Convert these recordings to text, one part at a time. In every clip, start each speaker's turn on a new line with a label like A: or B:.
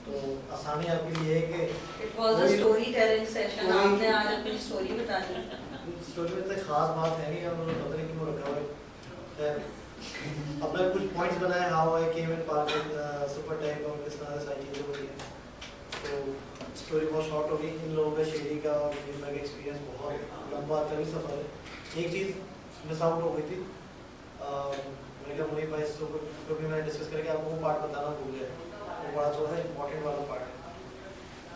A: तो आसानी आपके लिए है कि
B: it was a story telling session, आपने आज अपनी स्टोरी बता दी।
A: स्टोरी में इतनी खास बात है नहीं, हम लोग पता नहीं क्यों रखा हुआ है। अपने कुछ पॉइंट्स बनाए, how I came in parking super tag और किस तरह से सारी चीज़ें होती हैं। तो स्टोरी बहुत शॉर्ट होगी। इन लोगों का शेरी का और मेरा एक्सपीरियंस बहुत लंबा तभी सफ़र है। एक चीज़ मिस आउट हो गई थी, मैंने कहा मुनीब भाई इसको कभी मैंने डिस्कस करके आपको वो पार्ट बताना भूल गया, वो बड़ा थोड़ा इंपॉर्टेंट वाला पार्ट है।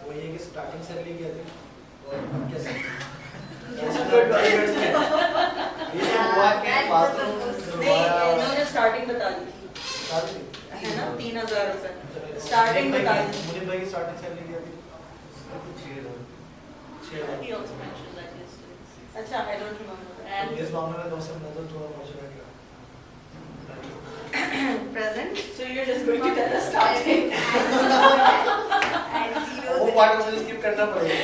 A: वो ये कि स्टार्टिंग सैलरी क्या थी और कैसे
B: इन्होंने स्टार्टिंग बता दी थी, है ना, 3000 रुपए स्टार्टिंग बता दी।
A: मुनीब भाई की स्टार्टिंग सैलरी क्या थी? 6,000।
B: He also mentioned that yesterday. अच्छा, I don't remember. And
A: इस मामले में दोस्त नजर थोड़ा मशवरा किया।
B: present, so you're just going to tell us starting.
A: वो पार्ट मुझे स्किप करना पड़ेगा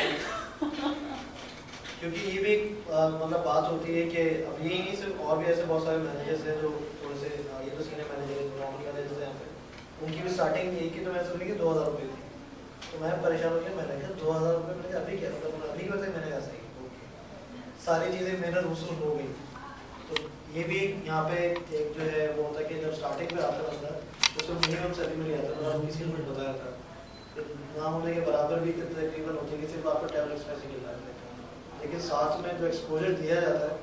A: क्योंकि ये भी मतलब बात होती है कि अब यही नहीं सिर्फ, और भी ऐसे बहुत सारे मैनेजर्स हैं जो थोड़े से ये तो सीनियर मैनेजर हैं, नॉर्मल मैनेजर्स हैं यहाँ पे, उनकी भी स्टार्टिंग यही की। तो मैं सुनी कि 2,000 रुपये थी, तो मैं परेशान हो गया। मैंने कहा 2,000 रुपये, मैंने अभी क्या मतलब अभी कैसे, मैंने कहा सही सारी चीज़ें मेहनत वसूल हो गई। तो ये भी यहाँ पे एक जो है वो होता है कि जब स्टार्टिंग पे आता बंदा उसको मिनिमम सैलरी मिल जाता है, और किसी ने बताया था ना होने के बराबर भी तकरीबन होती है कि सिर्फ आपको ट्रैवल एक्सपेंस ही मिल जाता है, लेकिन साथ में जो एक्सपोजर दिया जाता है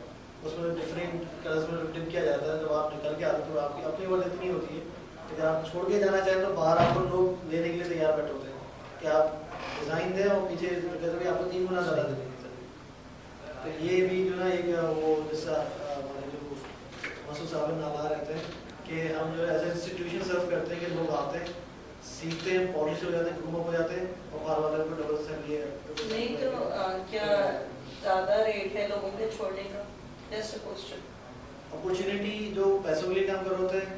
A: उसमें डिफरेंट कलर्स में डिप किया जाता है। जब आप निकल के आते हो तो आपकी अपनी वर्थ इतनी होती है कि अगर आप छोड़ के जाना चाहें तो बाहर आपको लोग लेने के लिए तैयार बैठे होते हैं कि आप डिज़ाइन दें और पीछे कहते भी आपको 3 गुना ज़्यादा देंगे। तो ये भी जो ना एक वो जैसा हमारे जो मसूद साहब नाला रहते हैं कि हम जो एज इंस्टीट्यूशन सर्व करते हैं कि लोग आते हैं, सीखते हैं, पॉलिश हो जाते हैं, ग्रूम अप हो जाते हैं और बार वाले को डबल सैलरी है।
B: नहीं तो क्या ज़्यादा रेट है लोगों के छोड़ने का? Just a question.
A: अपॉर्चुनिटी जो पैसों के लिए काम कर रहे होते हैं,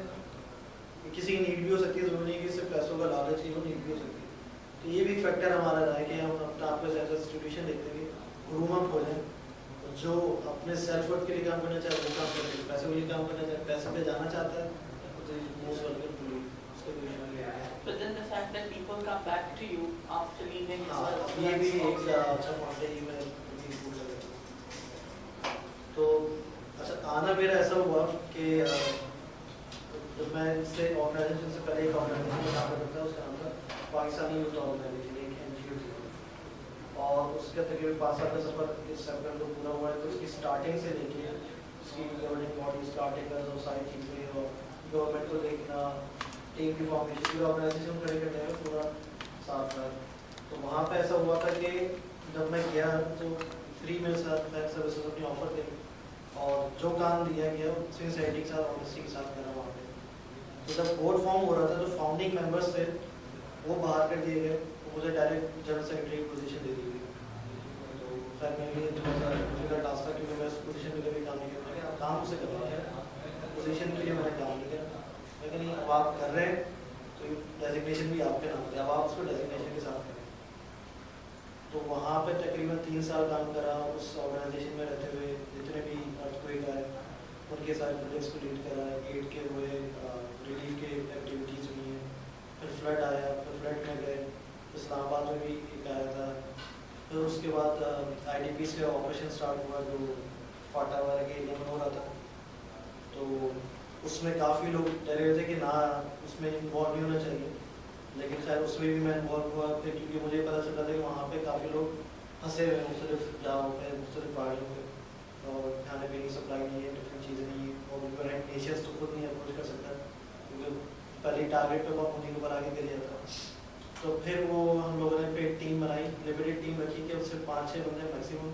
A: किसी की नीड भी हो सकती है, जरूरी नहीं कि सिर्फ पैसों का लालच ही हो, नीड भी हो सकती है। तो ये भी फैक्टर हमारा रहा है कि हम अपना आपको एज इंस्टीट्यूशन देखते हुए ग्रूम अप हो जाए, जो अपने सेल्फ वर्थ के लिए काम करना चाहे वो काम करे, पैसों के लिए काम करना चाहे, पैसे पे जाना चाहता है तो मोस्ट वेलकम टू यू, उसका कोई इशू नहीं है।
C: But then the fact that people come back to you after leaving is also
A: ये भी एक अच्छा पॉइंट है, ये मैं चीज़ बोल सकता हूँ। तो अच्छा, आना मेरा ऐसा हुआ कि जब मैं इससे ऑर्गेनाइजेशन से पहले एक ऑर्गेनाइजेशन में काम करता था, उसका नाम था पाकिस्तानी यूथ ऑर्गेनाइजेशन, एक NGO थी, और उसका तकरीबन 5 साल का सफर इस सेक्टर को पूरा हुआ है। तो उसकी स्टार्टिंग से लेके उसकी गवर्निंग बॉडी स्टार्टिंग कर दो सारी चीज़ें, और गवर्नमेंट को देखना, टीम की फॉर्मेशन, पूरा ऑर्गेनाइजेशन खड़े करने में पूरा साथ था। तो वहाँ पे ऐसा हुआ था कि जब मैं गया तो फ्री मेरे साथ फैक्ट सर्विसेज अपनी ऑफर थे, और जो काम दिया गया सिंसियरिटी के साथ, ऑनेस्टी के साथ करा वहाँ पे। तो जब बोर्ड फॉर्म हो रहा था तो फाउंडिंग मेंबर्स थे वो बाहर कर दिए गए, तो मुझे डायरेक्ट जनरल सेक्रेटरी की पोजीशन दे दी गई। तो खैर मेरे लिए थोड़ा सा डिफिकल्ट टास्क था क्योंकि मैं उस पोजीशन में कभी काम नहीं करता, आप काम उसे करना है, पोजीशन के लिए मैंने काम नहीं किया। लेकिन नहीं, अब आप कर रहे हैं तो डेजिग्नेशन भी आपके नाम है, अब आप उसको डेजिग्नेशन के साथ करें। तो वहाँ पे तकरीबन 3 साल काम करा उस ऑर्गेनाइजेशन में रहते हुए, जितने भी अर्थक्वेक आए उनके सारे प्रोजेक्ट्स को लीड करा, एड के हुए, रिलीफ के एक्टिविटीज़ हुई हैं, फिर फ्लड आया, फिर फ्लड में गए, इस्लामाबाद में भी एक आया था, फिर उसके बाद IDPs का ऑपरेशन स्टार्ट हुआ जो फाटा वगैरह के एरिया में हो रहा था। तो उसमें काफ़ी लोग डरे हुए थे कि ना उसमें इन्वॉल्व नहीं होना चाहिए, लेकिन खैर उसमें भी मैं इन्वॉल्व हुआ फिर, क्योंकि मुझे पता चला था कि वहाँ पे काफ़ी लोग फंसे हुए हैं मुख्तलिफ जगहों पे, मुख्तलिफ पहाड़ियों पे, और खाने पीने की सप्लाई नहीं है, डिफरेंट चीज़ें नहीं है, और डिफरेंट नेशंस तो खुद नहीं अप्रोच कर सकता क्योंकि पहले टारगेट पे बहुत उन्हीं को बना के दे दिया था। तो फिर वो हम लोगों ने फिर टीम बनाई, लिमिटेड टीम रखी कि उससे 5-6 बंदे मैक्सिमम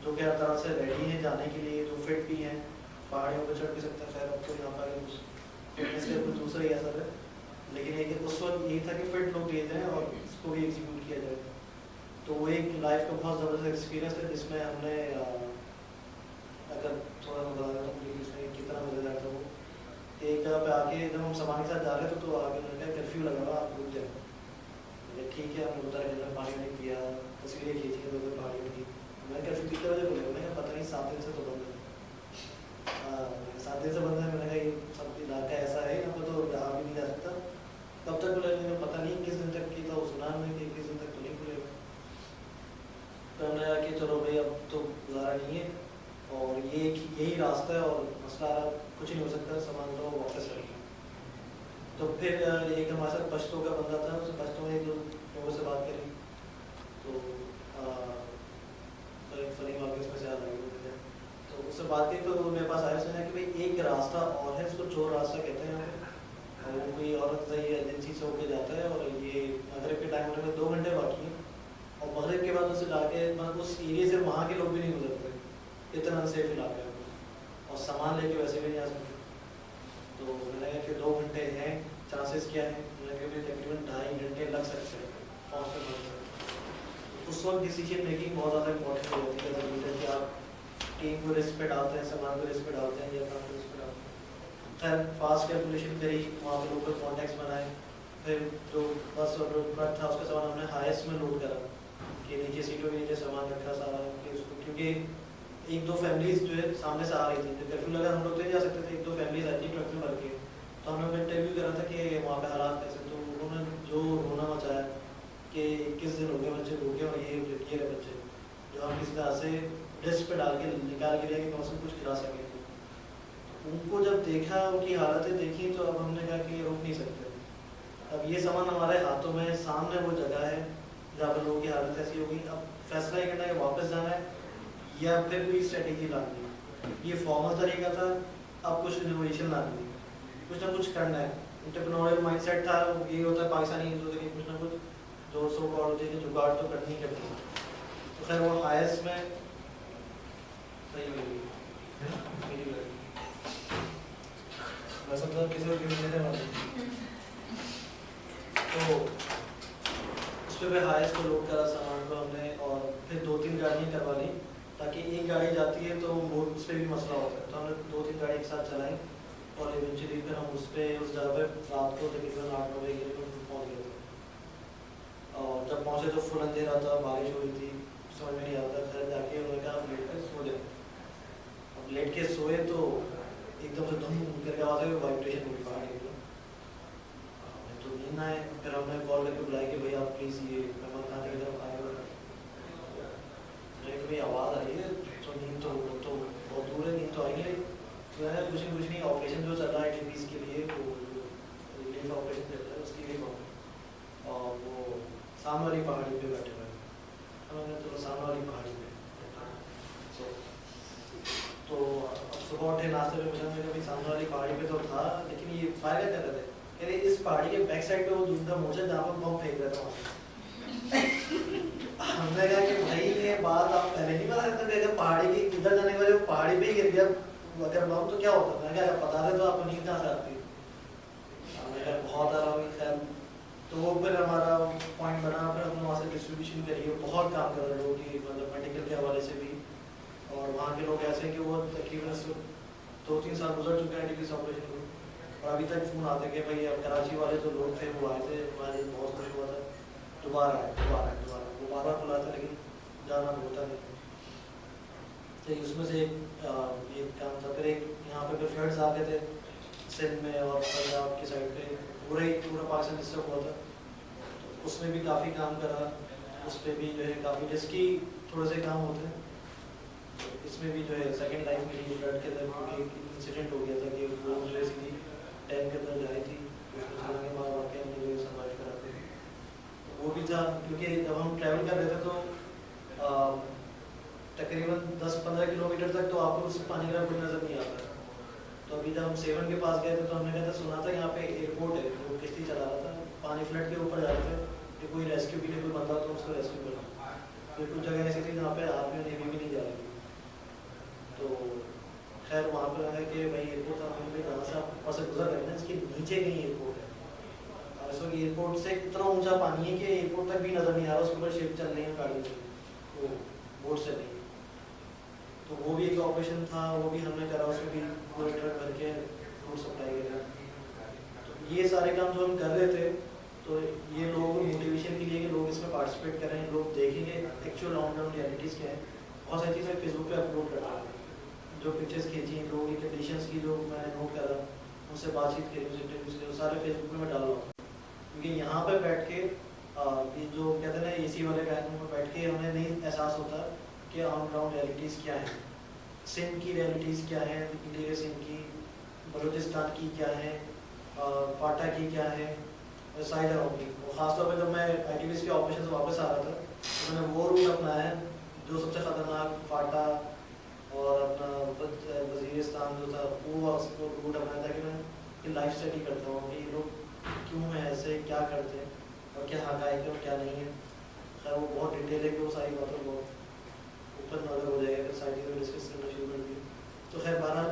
A: जो कि हर तरह से रेडी हैं जाने के लिए, जो फिट भी हैं, पहाड़ियों पर चढ़ भी सकते हैं। खैर अब तो यहाँ पर फिटनेस का कुछ दूसरा ही असर है, लेकिन एक उस वक्त यही था कि फिट लोग दिए जाएँ और इसको भी एग्जीक्यूट किया जाए। तो वो एक लाइफ का बहुत ज़बरदस्त एक्सपीरियंस था जिसमें हमने अगर थोड़ा मैं बता देता हूँ प्लीज इसमें कितना मज़ेदार था वो। एक जगह पे आके जब हम सामान के साथ जा रहे थे तो आगे उन्होंने कर्फ्यू लगा हुआ, आप रुक जाए। ठीक है, हम उतर गए, पानी नहीं पिया, तस्वीरें खींची, तो पहाड़ी में थी। मैंने कर्फ्यू कितने बजे बोले, मैंने पता नहीं 7 दिन से तो बंद है, 7 दिन से बंद है। मैंने कहा ये सब इलाका ऐसा है यहाँ पर तो रहा भी नहीं जा सकता। कब तक बोला, मैंने पता नहीं किस दिन तक की था वो सुना तो फिर एक हमारे साथ पश्तो का बंदा था, उसने पश्तो में एक दो लोगों से बात करी, तो एक फनी वाक़या उसमें से याद आ गई। तो उससे बात की तो वो मेरे पास आया, उसने कि भाई एक रास्ता और है, इसको चोर रास्ता कहते हैं, और वो कोई औरत सही एजेंसी से होकर जाता है, और ये मगरिब के टाइम होने में 2 घंटे बाकी हैं, और मगरिब के बाद उसे जाके मतलब उस एरिया से वहाँ के लोग भी नहीं गुजरते, इतना अनसेफ इलाका है, और सामान लेके वैसे भी नहीं आ सकते। तो मैंने कहा कि 2 घंटे हैं, चांसेस क्या है? मैंने कहा कि तकरीबन 2.5 घंटे लग सकते हैं पहुँचने। उस वक्त डिसीजन मेकिंग बहुत ज़्यादा इंपॉर्टेंट हो जाती है लीडर कि आप टीम को रिस्क पे डालते हैं, सामान को रिस्क पे डालते हैं या काम को रिस्क पे डालते हैं। खैर फास्ट कैलकुलेशन करी, वहाँ पे लोकल कॉन्टैक्ट्स बनाए, फिर जो बस और ट्रक था उसका सामान हमने हाईएस्ट में लोड करा कि नीचे सीटों के नीचे सामान रखा सारा कि उसको, क्योंकि 1-2 फैमिलीज जो है सामने से आ रही थी, तो कर्फ्यू लगा हम लोग तो नहीं जा सकते थे, 1-2 फैमिलीज आई थी ट्रक में भर के। तो हमने इंटरव्यू करा था कि वहाँ पे हालात कैसे, तो उन्होंने जो रोना मचाया कि 21 दिन हो गए बच्चे भूखे और ये रहे बच्चे जो हम किसी तरह से डिस्क पे डाल के निकाल के लिया कि कौन से कुछ खिला सके। उनको जब देखा, उनकी हालतें देखी, तो अब हमने कहा कि रुक नहीं सकते, अब ये सामान हमारे हाथों में, सामने वो जगह है जहाँ पर लोगों की हालत ऐसी होगी, अब फैसला ये करना है वापस जाना है या फिर कोई स्ट्रेटेजी लानी है। ये फॉर्मल तरीका था, अब कुछ इनोवेशन लानी है, कुछ ना कुछ करना है। एंटरप्रेन्योरियल माइंडसेट था, ये होता है पाकिस्तानी हिंदू के कुछ ना कुछ जो सो कॉल होती है कि जुगाड़ तो करनी ही करनी है। तो खैर वो हाईएस्ट में सही होगी मैं समझा किसी को गिफ्ट देने वाला, तो उस पर भी हाईएस्ट को लोड करा सामान को हमने, और फिर 2-3 गाड़ियाँ करवा ली ताकि एक गाड़ी जाती है तो मोड उस पर भी मसला होता है। तो हमने 2-3 गाड़ी एक साथ चलाई और इवेंचुअली फिर हम उस जगह पे रात को तकरीबन 8-9 बजे पहुँच गए थे। और जब पहुँचे तो फुल अंधेरा था, बारिश हो रही थी, समझ में नहीं आता। घर जाके उन्होंने कहा लेट कर सो जाए। अब लेट के सोए तो एकदम से धुम करके आवाज़ आई, वाइब्रेशन हुई पहाड़ी की, तो नींद आए। फिर हमने कॉल करके बुलाया कि भैया आप प्लीज़ ये मेहमान खाने की तरफ आए हो, भाई आवाज़ आ रही है, तो नींद तो बहुत दूर है, नींद तो आई नहीं। तो है कुछ नहीं ऑपरेशन जो चल रहा है टीवीज़ के लिए, वो रिलीफ ऑपरेशन चल रहा है उसके लिए, और वो सामने वाली पहाड़ी पे बैठे हुए हैं, तो सामने वाली पहाड़ी पे। तो अब सुबह उठे, नाश्ते में पूछा मैंने कभी सामने वाली पहाड़ी पे तो था, लेकिन ये फायर कर रहे थे, कह रहे इस पहाड़ी के बैक साइड पे वो दूसरा मोर्चा जहाँ पर बम फेंक रहा था वहाँ। हमने कहा कि भाई ये बात आप पहले नहीं बता सकते, अगर पहाड़ी की इधर जाने के बाद पहाड़ी पे ही गिर गया अगर बम तो क्या होता? मैंने कहा पता रहे तो आपको नींद कहाँ से आती है? हमने कहा बहुत आ रहा होगी। खैर तो वो फिर हमारा पॉइंट बना, फिर हमने वहाँ से डिस्ट्रीब्यूशन करी, बहुत काम कर रहे लोगों की, मतलब मेडिकल के हवाले से भी। और वहाँ के लोग ऐसे हैं कि वो तकरीबन 2-3 साल गुजर चुके हैं टीबी ऑपरेशन को, और अभी तक फ़ोन आते कि भाई अब कराची वाले जो लोग थे वो आए थे, हमारे बहुत खुश हुआ था, दोबारा बुलाया था, लेकिन जाना होता नहीं। तो उसमें से एक काम था। फिर एक यहाँ पे फ्लड्स आ गए थे सिंध में और पंजाब की साइड पे, पूरा पाकिस्तान डिस्टर्ब हुआ था, तो उसमें भी काफ़ी काम करा। उस पर भी जो है काफ़ी रिस्की थोड़े से काम होते हैं। तो इसमें भी जो है सेकेंड लाइफ मेरी फ्लड के अंदर, क्योंकि एक इंसिडेंट हो गया था कि वो जो है सीधी टैंक के अंदर जा रही थी, उसमें चलाने मार वार के हमने जो सर्वाइव कराते थे। तो वो भी था, क्योंकि जब हम ट्रैवल कर रहे थे तो तकरीबन 10-15 किलोमीटर तक तो आपको उस पानी का कोई नज़र नहीं आता। तो अभी जब हम सेवन के पास गए थे तो हमने कहा था, सुना था यहाँ पे एयरपोर्ट है, वो किश्ती चला रहा था, पानी फ्लड के ऊपर जा रहे थे कि कोई रेस्क्यू के लिए कोई बंदा तो उसको रेस्क्यू करना। फिर कुछ जगह ऐसी थी जहाँ पे आर्मी और नेवी भी नहीं जा रही थी। तो खैर वहाँ पर है कि भाई एयरपोर्ट था, जहाँ से आप वहाँ से गुजर रहे हैं, इसके नीचे कहीं एयरपोर्ट है। और इस वक्त एयरपोर्ट से इतना ऊँचा पानी है कि एयरपोर्ट तक भी नज़र नहीं आ रहा, उसके ऊपर शिप चल रही है गाड़ी से, वो बोट से नहीं। तो वो भी एक ऑपरेशन था, वो भी हमने करा, उसमें भी पूरे ट्रक भर के फूड सप्लाई करा। तो ये सारे काम जो हम कर रहे थे, तो ये लोगों को मोटिवेशन के लिए कि लोग इसमें पार्टिसिपेट करें, लोग देखेंगे एक्चुअल ऑन ग्राउंड रियलिटीज़ क्या है। बहुत सारी चीज़ें फेसबुक पे अपलोड करता हूँ, जो पिक्चर्स खींची, लोगों की कंडीशंस की जो मैंने नोट करा, उनसे बातचीत करी, उनसे इंटरव्यूज किए, सारे फेसबुक में मैं डाल रहा हूँ। क्योंकि यहाँ पर बैठ के ये जो कहते हैं ना AC वाले वैन में बैठ के हमें नहीं एहसास होता कि ऑन ग्राउंड रियलिटीज़ क्या हैं, सिंध की रियलिटीज़ क्या हैं, इंटीरियर सिंध की, बलूचिस्तान की क्या है, फाटा की क्या है, सारी जगहों की। और ख़ासतौर पर जब मैं ITBs के ऑपरेशन से वापस आ रहा था तो मैंने वो रूट अपनाया है जो सबसे ख़तरनाक, फाटा और अपना वज़ीरिस्तान जो था वो रूट अपनाया था कि मैं ये लाइफ स्टडी करता हूँ कि ये लोग क्यों हैं ऐसे, क्या करते हैं और क्या हक़ाइक़ है और क्या नहीं है। खैर वो बहुत डिटेल है कि वो सारी बातें बहुत ऊपर नज़र हो जाएगा अगर सारी चीज़ें डिस्कस करना शुरू कर दी। तो खैर बहरहाल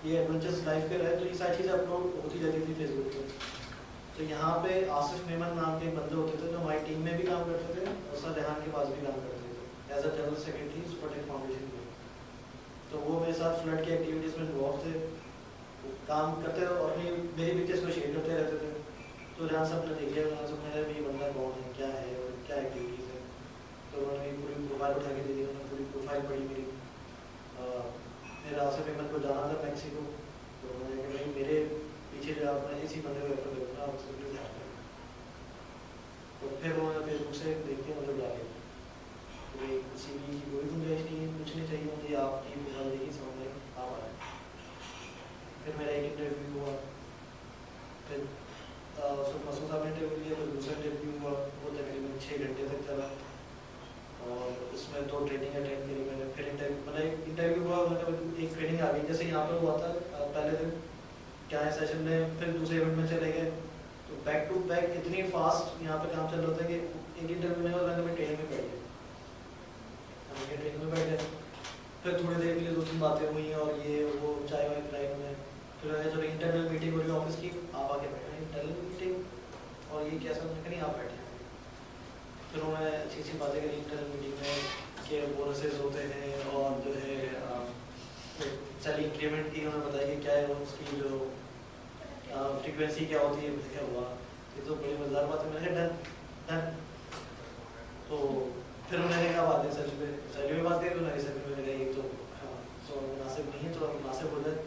A: ये एडवेंचर्स लाइफ के रहे तो ये सारी चीज़ें अपलोड होती जाती थी फेसबुक पर। तो यहाँ पे आसिफ मेमन नाम के बंदे होते थे जो हमारी टीम में भी काम करते थे और सर रेहान के पास भी काम करते थे as a general secretary Sportek foundation के। तो वो मेरे साथ फ्लड की एक्टिविटीज़ में इन्वॉल्व थे, काम करते और अपनी मेरी पिक्चर्स को शेयर करते रहते थे। तो रेहान साहब ने देखे, रेहान साहब ने ये बंदा कौन है, क्या है और क्या एक्टिविटीज़ है। तो उन्होंने मेरी पूरी प्रोफाइल उठा के दे दी, उन्होंने पूरी प्रोफाइल पढ़ी मेरी। मेरा आसिफ मेमन को जाना था मैक्सिको, तो उन्होंने कहा भाई मेरे पीछे जो आप मैं इसी बंदे को रेफर करूँगा, आप उसको प्लीज़ हेल्प करें। तो फिर उन्होंने फेसबुक से देख के मुझे बुला लिया कि CV की कोई गुंजाइश नहीं है, कुछ नहीं चाहिए मुझे, आपकी प्रोफाइल देखी समझ में आप आए। फिर मेरा एक इंटरव्यू हुआ, फिर मसूद साहब ने इंटरव्यू लिया, फिर दूसरा इंटरव्यू हुआ, वो तकरीबन 6 घंटे तक चला और उसमें 2 ट्रेनिंग अटेंड करी मैंने। फिर इंटरव्यू हुआ, मतलब एक ट्रेनिंग आ गई जैसे यहाँ पर हुआ था पहले दिन क्या है सेशन में, फिर दूसरे इवेंट में चले गए। तो बैक टू बैक इतनी फास्ट यहाँ पे काम चल रहा था कि एक इंटरव्यू में और मैं ट्रेनिंग में बैठ गया, ट्रेनिंग में बैठ गए। फिर थोड़ी देर के लिए 2-3 बातें हुई और ये वो चाय वाय पिलाई उन्हें। फिर मैंने चलो इंटरनल मीटिंग हो रही ऑफिस की, आप आके बैठे। इंटरनल मीटिंग और ये कैसा, मैंने कहा नहीं आप बैठे। फिर उन्होंने अच्छी अच्छी बातें करी इंटरनल मीटिंग में कि बोनसेस होते हैं और जो है सैलरी इंक्रीमेंट की उन्होंने बताया कि क्या है उसकी जो फ्रीक्वेंसी क्या होती है। क्या हुआ, ये तो बड़ी मज़ेदार बात है। मैंने कहा डन। तो फिर उन्होंने कहा बात है सैलरी में बात करी, तो उन्होंने सैलरी में कहा ये तो हाँ तो मुनासिब नहीं है, तो मुनासिब हो जाए।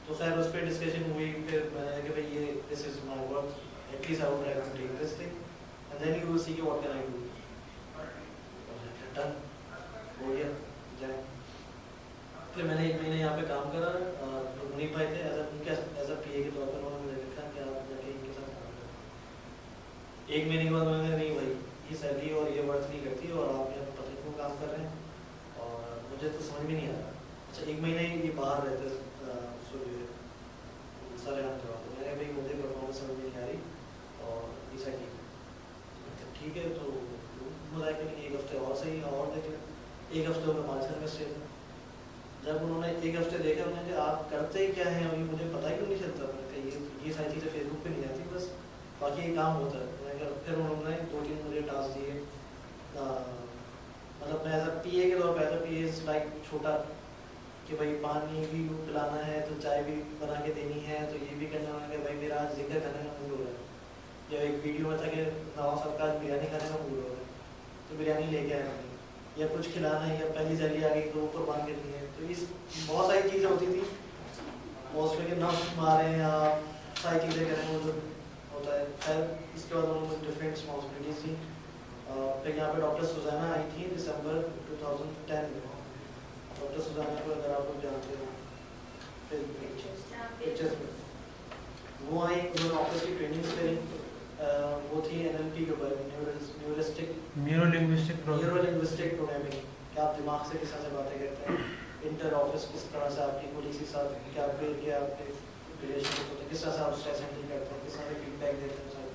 A: तो खैर उस पर डिस्कशन हुई। फिर मैंने कहा भाई ये this is my work, at least I would try to take this thing and then you will see what can I do. Done हो गया जाए। फिर मैंने 1 महीने यहाँ पे काम करा, मुनीब भाई थे एज अ PA के तौर पर, उन्होंने मुझे देखा कि आप जाके इनके साथ काम करें। 1 महीने के बाद मैंने नहीं भाई ये सैलरी और ये वर्थ नहीं करती और आप यहाँ पता नहीं क्यों काम कर रहे हैं और मुझे तो समझ में नहीं आ रहा। अच्छा 1 महीने ये बाहर रहते सारे हम जवाब, मैंने भाई मुझे परफॉर्मेंस समझ में नहीं आ रही और ऐसा ठीक है। तो मुझे कि 1 हफ्ते और सही और देख लें। 1 हफ्ते में 5 घर में स्टे था। जब उन्होंने 1 हफ्ते देखा, उन्होंने कहा आप करते ही क्या हैं और ये मुझे पता ही नहीं चलता। मैंने कहा ये सारी चीज़ें फेसबुक पे नहीं आती, बस बाकी ये काम होता है। मैंने कहा फिर उन्होंने 2-3 मुझे टास्क दिए, मतलब मैं एज अ PA के तौर पर, as a PA is like छोटा कि भाई पानी भी पिलाना है तो चाय भी बना के देनी है, तो ये भी करना है कि भाई मेरा आज जिक्र करने का मूड हो रहा है। या एक वीडियो में था कि नवाब साहब का बिरयानी खाने का मूड हो रहा है तो बिरयानी लेके आए हमने, या कुछ खिलाना है, या पहली सैलरी आ गई तो वो कुर्बान करनी है। तो इस बहुत सारी चीज़ें होती थी और उसमें कि नफ्स मारें या सारी चीज़ें करें, वो जो होता है। खैर इसके बाद उन्होंने डिफरेंट रिस्पॉन्सिबिलिटीज दी। फिर यहाँ पे डॉक्टर सुजाना आई थी दिसंबर 2010 में। डॉक्टर सुजाना को अगर आप लोग जानते हो पिक्चर्स में, वो आई, उन्होंने ऑफिस की ट्रेनिंग करी। वो थी NLP के बारे में, न्यूरो लिंग्विस्टिक प्रोग्रामिंग, कि आप दिमाग से किस तरह से बातें करते हैं, इंटर ऑफिस किस तरह से आपकी कोलीग के साथ क्या आपके रिलेशनशिप होते हैं, किस तरह से आप स्ट्रेस हैंडल करते हैं, किस तरह से फीडबैक देते हैं साथ।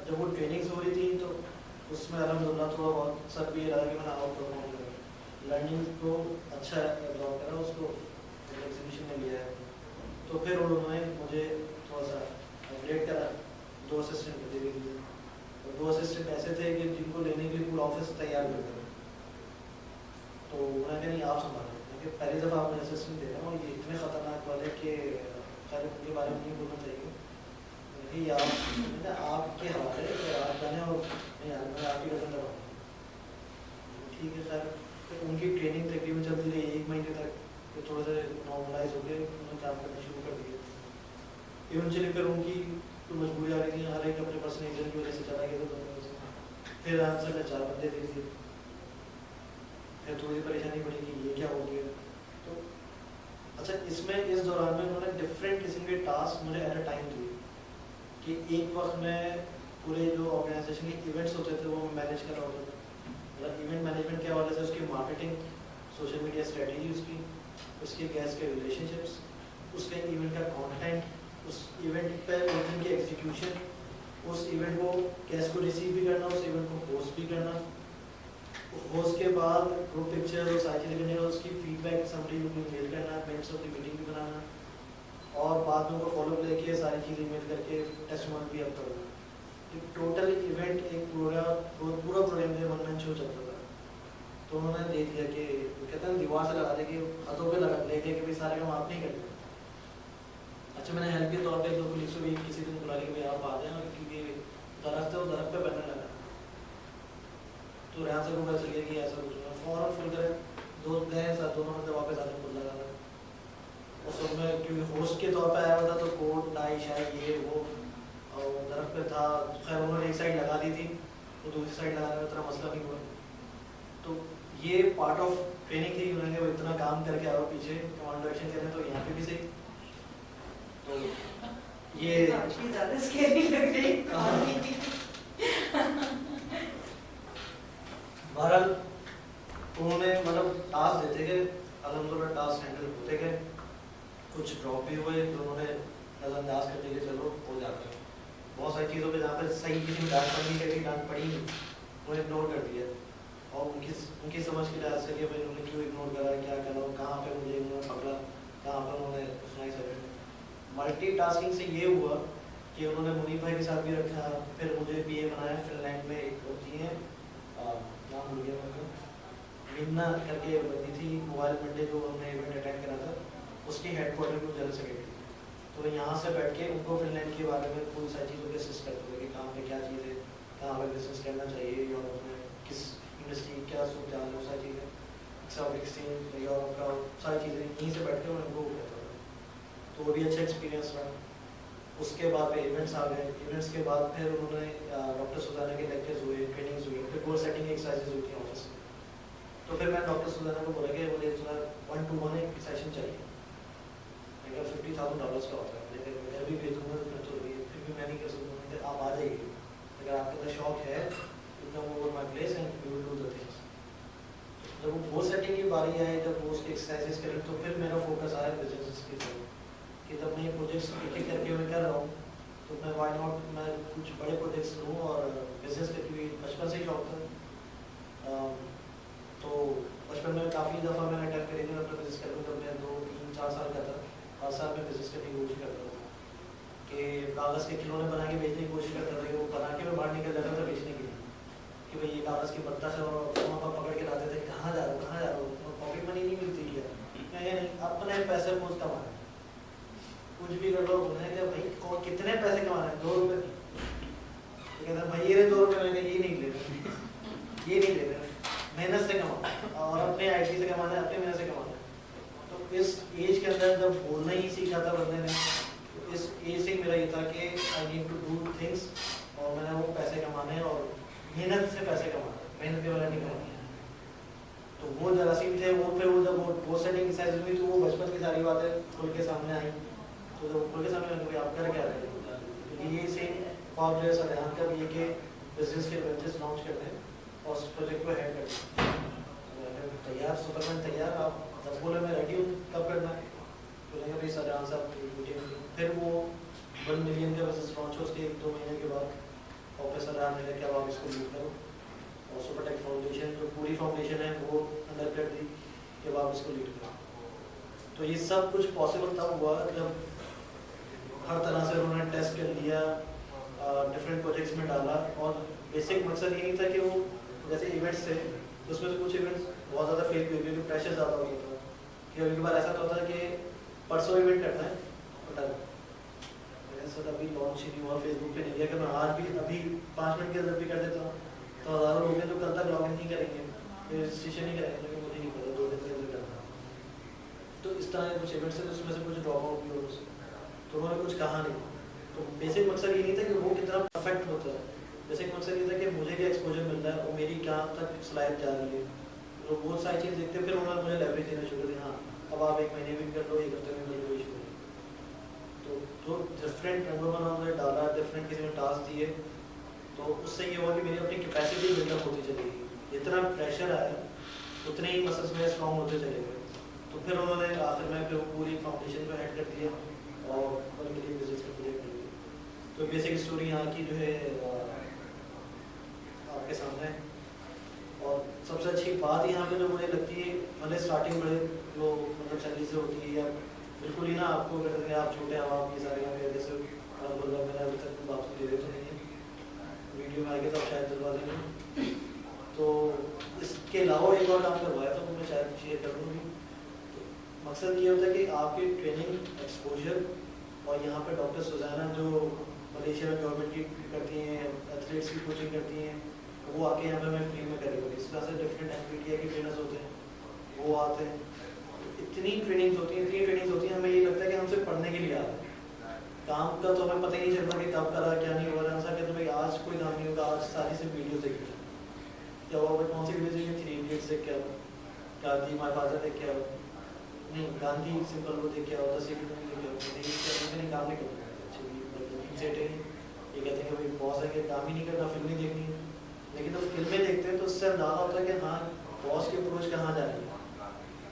A: जब वो ट्रेनिंग्स हो रही थी तो उसमें अल्हम्दुलिल्लाह थोड़ा बहुत सर भी ये रहा कि मैंने आउट परफॉर्म किया, लर्निंग को अच्छा एब्जॉर्ब करा, उसको एग्जीबिशन में लिया है। तो फिर उन्होंने मुझे थोड़ा सा अपग्रेड करा, 2 असिस्टेंट दे दिए और 2 असिस्टेंट ऐसे थे कि जिनको लेने के लिए पूरा ऑफिस तैयार कर दिया। तो उन्होंने कहा नहीं आप संभालें, क्योंकि पहली दफ़ा आप मुझे असिस्टेंट दे रहे हो और ये इतने ख़तरनाक वाले कि खैर उनके बारे में नहीं बोलना चाहिए कि आपके हवाले आप जाने और नहीं आने, मैं आपकी कदम दबाऊँ। ठीक है सर। तो उनकी ट्रेनिंग तकरीबन चलती रही 1 महीने तक, फिर थोड़े से नॉर्मलाइज हो गए, उन्होंने काम करना शुरू कर दिया। इवेंचुअली फिर उनकी तो मजबूरी आ गई थी, हर एक अपने पर्सनल रीजन की वजह से चला गया था। फिर आंसर में 4 बंदे दे दिए, फिर थोड़ी परेशानी पड़ी कि ये क्या हो गया। तो अच्छा, इसमें इस दौरान में उन्होंने डिफरेंट किस्म के टास्क मुझे एट अ टाइम दिए कि एक वक्त में पूरे जो ऑर्गेनाइजेशन के इवेंट्स होते थे वो मैनेज कर रहा होता था। मतलब इवेंट मैनेजमेंट के हवाले से उसकी मार्केटिंग, सोशल मीडिया स्ट्रेटजी, उसके गेस्ट के रिलेशनशिप्स, उसके इवेंट का कंटेंट, उस इवेंट पे उस दिन की एग्जीक्यूशन, उस इवेंट को गेस्ट को रिसीव भी करना, उस इवेंट को होस्ट भी करना, होस्ट के बाद ग्रुप पिक्चर और सारी चीज़ें करनी, उसकी फीडबैक समरी मेल करना, मिनट्स ऑफ द मीटिंग भी बनाना, और बाद में उनको फॉलो लेके सारी चीज़ें मेल करके टेस्टिमोनी भी अप करना। टोटल इवेंट एक पूरा प्रोग्राम में वन मैन शो चलता था। तो उन्होंने दे दिया कि कहते हैं दीवार से लगा दे कि हाथों पे लगा लेके कि भाई सारे काम आप नहीं करते। अच्छा, मैंने हेल्प के तौर पे तो पुलिस को भी किसी दिन बुला के भाई आप आ जाए, क्योंकि दरख्त है वो दरख्त पे बनने लगा। तो यहाँ से पता चल गया कि ऐसा कुछ है, फौरन फोन करें, दो गए साथ दोनों मतलब वापस आने खुद लगा था। उस वक्त में क्योंकि होस्ट के तौर पर आया हुआ था तो कोट टाई शायद ये वो और दरख्त पे था। खैर उन्होंने एक साइड लगा दी थी तो दूसरी साइड लगाने में इतना मसला नहीं हुआ। तो ये पार्ट ऑफ ट्रेनिंग थी। उन्होंने वो इतना काम करके आओ पीछे कमांडो एक्शन करें तो यहाँ पे भी सही। तो ये
B: ज़्यादा स्केरी लग रही है।
A: बहरहाल उन्होंने मतलब टास्क देते गए, अलहमदुलिल्लाह टास्क हैंडल होते गए, कुछ ड्रॉप भी हुए तो उन्होंने नज़रअंदाज करते गए, चलो हो जाता है। बहुत सारी चीज़ों पे जहाँ पर सही किसी डांट पड़नी चाहिए डांट पड़ी नहीं, उन्होंने इग्नोर कर दिया। और उनकी समझ के लिहाज से कि भाई उन्होंने क्यों इग्नोर करा, क्या करा, कहाँ पे मुझे उन्होंने पकड़ा, कहाँ पर उन्होंने सुनाई सके। मल्टीटास्किंग से ये हुआ कि उन्होंने मुनीफ भाई के साथ भी रखा, फिर मुझे पीए बनाया। फिनलैंड में एक होती है, नाम भूल गया मैं, मिन्ना करके बनी थी, मोबाइल मंडे जो हमने इवेंट अटेंड करा था, उसकी हेडक्वार्टर में जनरल सेक्रेटरी। तो यहाँ से बैठ के उनको फिनलैंड के बारे में पूरी सारी चीज़ों के असिस्ट करते थे कि कहाँ पे क्या चीज़ है, कहाँ पे बिजनेस करना चाहिए, यूरोप में किस इंडस्ट्री क्या सूट है, वो सारी चीज़ें, स्टॉक एक्सचेंज यूरोप का सारी चीज़ें यहीं से बैठ के उनको कहता था। तो वो भी अच्छा एक्सपीरियंस रहा। उसके बाद में इवेंट्स आ गए। इवेंट्स के बाद फिर उन्होंने डॉक्टर सुजाना के लेक्चर्स हुए, ट्रेनिंग्स हुई, फिर गोल सेटिंग एक्सरसाइजेज हुई थी ऑफिस में। तो फिर मैं डॉक्टर सुजाना को बोला कि मुझे थोड़ा 1-to-1 एक सेशन चाहिए। अगर $50,000 का होता है, लेकिन मैं भी भेजूँगा तो फिर भी मैं नहीं कर सकूँगा। आप आ जाइए, अगर आपका तो शौक है, you come over my place and you will do the things. जब वो गोल सेटिंग की बारी आई, जब वो उसकी एक्सरसाइजेज करें, तो फिर मेरा फोकस आया बिजनेस की तरफ कि जब मैं प्रोजेक्ट्स एक करके मैं कर रहा हूँ तो मैं वाई नॉट मैं कुछ बड़े प्रोजेक्ट्स लूँ। और बिजनेस का भी बचपन से ही शौक था। तो बचपन में काफ़ी दफ़ा मैंने अटेम्प्ट करी थी अपना बिजनेस करने। जब मैं 2-3-4 साल का था, हर साल में बिजनेस करने की कोशिश करता था कि कागज़ के खिलौने बना के बेचने की कोशिश करता था कि वो बना के मैं बाहर निकल जाता था बेचने के लिए कि भाई ये कागज़ की पत्ता से, और पापा पकड़ के लाते थे, कहाँ जा रहा हो, कहाँ जा रहा हो, पॉकेट मनी नहीं मिलती क्या, मैं नहीं अपने पैसे खोज कमाना, कुछ भी कर लो। बोलने कि भाई कितने पैसे कमाने हैं, 2 रुपये। तो कहता भाई ये 2 रुपये मैंने ये नहीं लेना, ये नहीं लेना, मेहनत से कमाना और अपने आईटी से कमाना है, अपने मेहनत से कमाना है। तो इस एज के अंदर जब बोलना ही सीखा था बंदे ने, तो इस एज से मेरा ये था कि I need to do things, और मैंने वो पैसे कमाने और मेहनत से पैसे कमाना, मेहनत के वाला नहीं कमाना। तो वो जरासीम थे वो। फिर वो जब वो सेटिंग एक्सरसाइज हुई तो वो बचपन की सारी बातें खुल के सामने आई। तो जब खुल के सामने आई आप कर क्या रहे हैं, क्योंकि ये सेम ख्वाब जो है सरेहान का भी है कि बिजनेस के वेंचर्स लॉन्च करते हैं और उस प्रोजेक्ट को हेड करते हैं। तैयार, सुपरमैन तैयार, आप जब बोले मैं रेडी हूँ, कब करना है, बोलेंगे भाई सरेहान साहब। फिर वो 1 मिलियन का बिजनेस लॉन्च हो, उसके 1-2 महीने के बाद ऑफिसर रहा मेरे कि अब आप इसको लीड करो। और सुपरटेक फाउंडेशन जो पूरी फाउंडेशन है वो अंडर कर दी कि अब आप इसको लीड करो। तो ये सब कुछ पॉसिबल तब हुआ जब हर तरह से उन्होंने टेस्ट कर लिया, डिफरेंट प्रोजेक्ट्स में डाला। और बेसिक मकसद ये नहीं था कि वो जैसे इवेंट्स थे उसमें से कुछ इवेंट्स बहुत ज़्यादा फेल हुए क्योंकि प्रेशर ज़्यादा होता था। कि अभी बार ऐसा होता था कि परसों इवेंट करना है, सर अभी लॉन्च ही नहीं हुआ, फेसबुक पे नहीं दिया कि मैं आज भी अभी 5 मिनट के अंदर भी कर देता हूँ, तो हज़ारों लोग हैं जो कल तक लॉग इन नहीं करेंगे, रजिस्ट्रेशन नहीं करेंगे, लेकिन मुझे नहीं पता 2 दिन के अंदर करना। तो इस तरह के कुछ इवेंट्स हैं उसमें से कुछ ड्रॉप आउट भी हो, तो उन्होंने कुछ कहा नहीं। तो बेसिक मकसद ये नहीं था कि वो कितना परफेक्ट होता है, बेसिक मकसद ये था कि मुझे क्या एक्सपोजर मिल रहा है और मेरी क्या तक सलाहियत जा रही है। तो बहुत सारी चीज़ देखते फिर उन्होंने मुझे लेवरेज देना शुरू किया। हाँ अब आप 1 महीने में कर लो, 1 हफ्ते में कर लो, इशू नहीं। तो जो डिफरेंट रंगों में डाला, डिफरेंट किसी में टास्क दिए, तो उससे ये हुआ कि मेरी अपनी कैपेसिटी बिल्डअप होती चली गई। जितना प्रेशर आया उतने ही मसल्स में स्ट्रॉन्ग होते चले गए। तो फिर उन्होंने आखिर में फिर पूरी फाउंडेशन को ऐड कर दिया और मेरी बिजनेस को पूरे कर दिया। तो बेसिक स्टोरी यहाँ की जो है आपके सामने है। और सबसे अच्छी बात यहाँ पे जो मुझे लगती है, भले स्टार्टिंग बड़े वो मतलब चलनी से होती है या बिल्कुल ही ना आपको कहते हैं आप छोटे हैं, आप ये सारे काम जैसे मैंने अभी तक बात को दे रहे तो नहीं है, वीडियो में आगे तो शायद दिलवा देंगे। तो इसके अलावा एक और काम करवाया था, वो मैं शायद शेयर करूँगी। तो मकसद ये होता है कि आपकी ट्रेनिंग एक्सपोजर, और यहाँ पे डॉक्टर सुजाना जो मलेशिया में गवर्नमेंट की करती हैं, एथलीट्स की कोचिंग करती हैं, वो आके यहाँ पे हमें फ्री में करेंगे। इस तरह से डिफरेंट एनपीटीआई के ट्रेनर्स होते हैं, वो आते हैं। इतनी ट्रेनिंग्स होती हैं, हमें ये लगता है कि हम सिर्फ पढ़ने के लिए आते हैं। काम का तो हमें पता ही नहीं चलता कि कब करा क्या नहीं हो रहा है। ऐसा कहते भाई आज कोई काम नहीं होगा, आज सारी सिर्फ वीडियो देख लो। क्या हुआ भाई, कौन सी वीडियो देखी? 3 इडियट्स देख के आओ, गांधी माय फादर देख के आओ, नहीं गांधी सिंपल वो देख के आओ, 10 देख के नहीं, काम नहीं करना सेट है। ये कहते हैं कि भाई बॉस है कि काम ही नहीं करना, फिल्म नहीं देखनी है। लेकिन तो फिल्में देखते हैं तो उससे अंदाजा होता है कि हाँ बॉस की अप्रोच कहाँ जा रही है,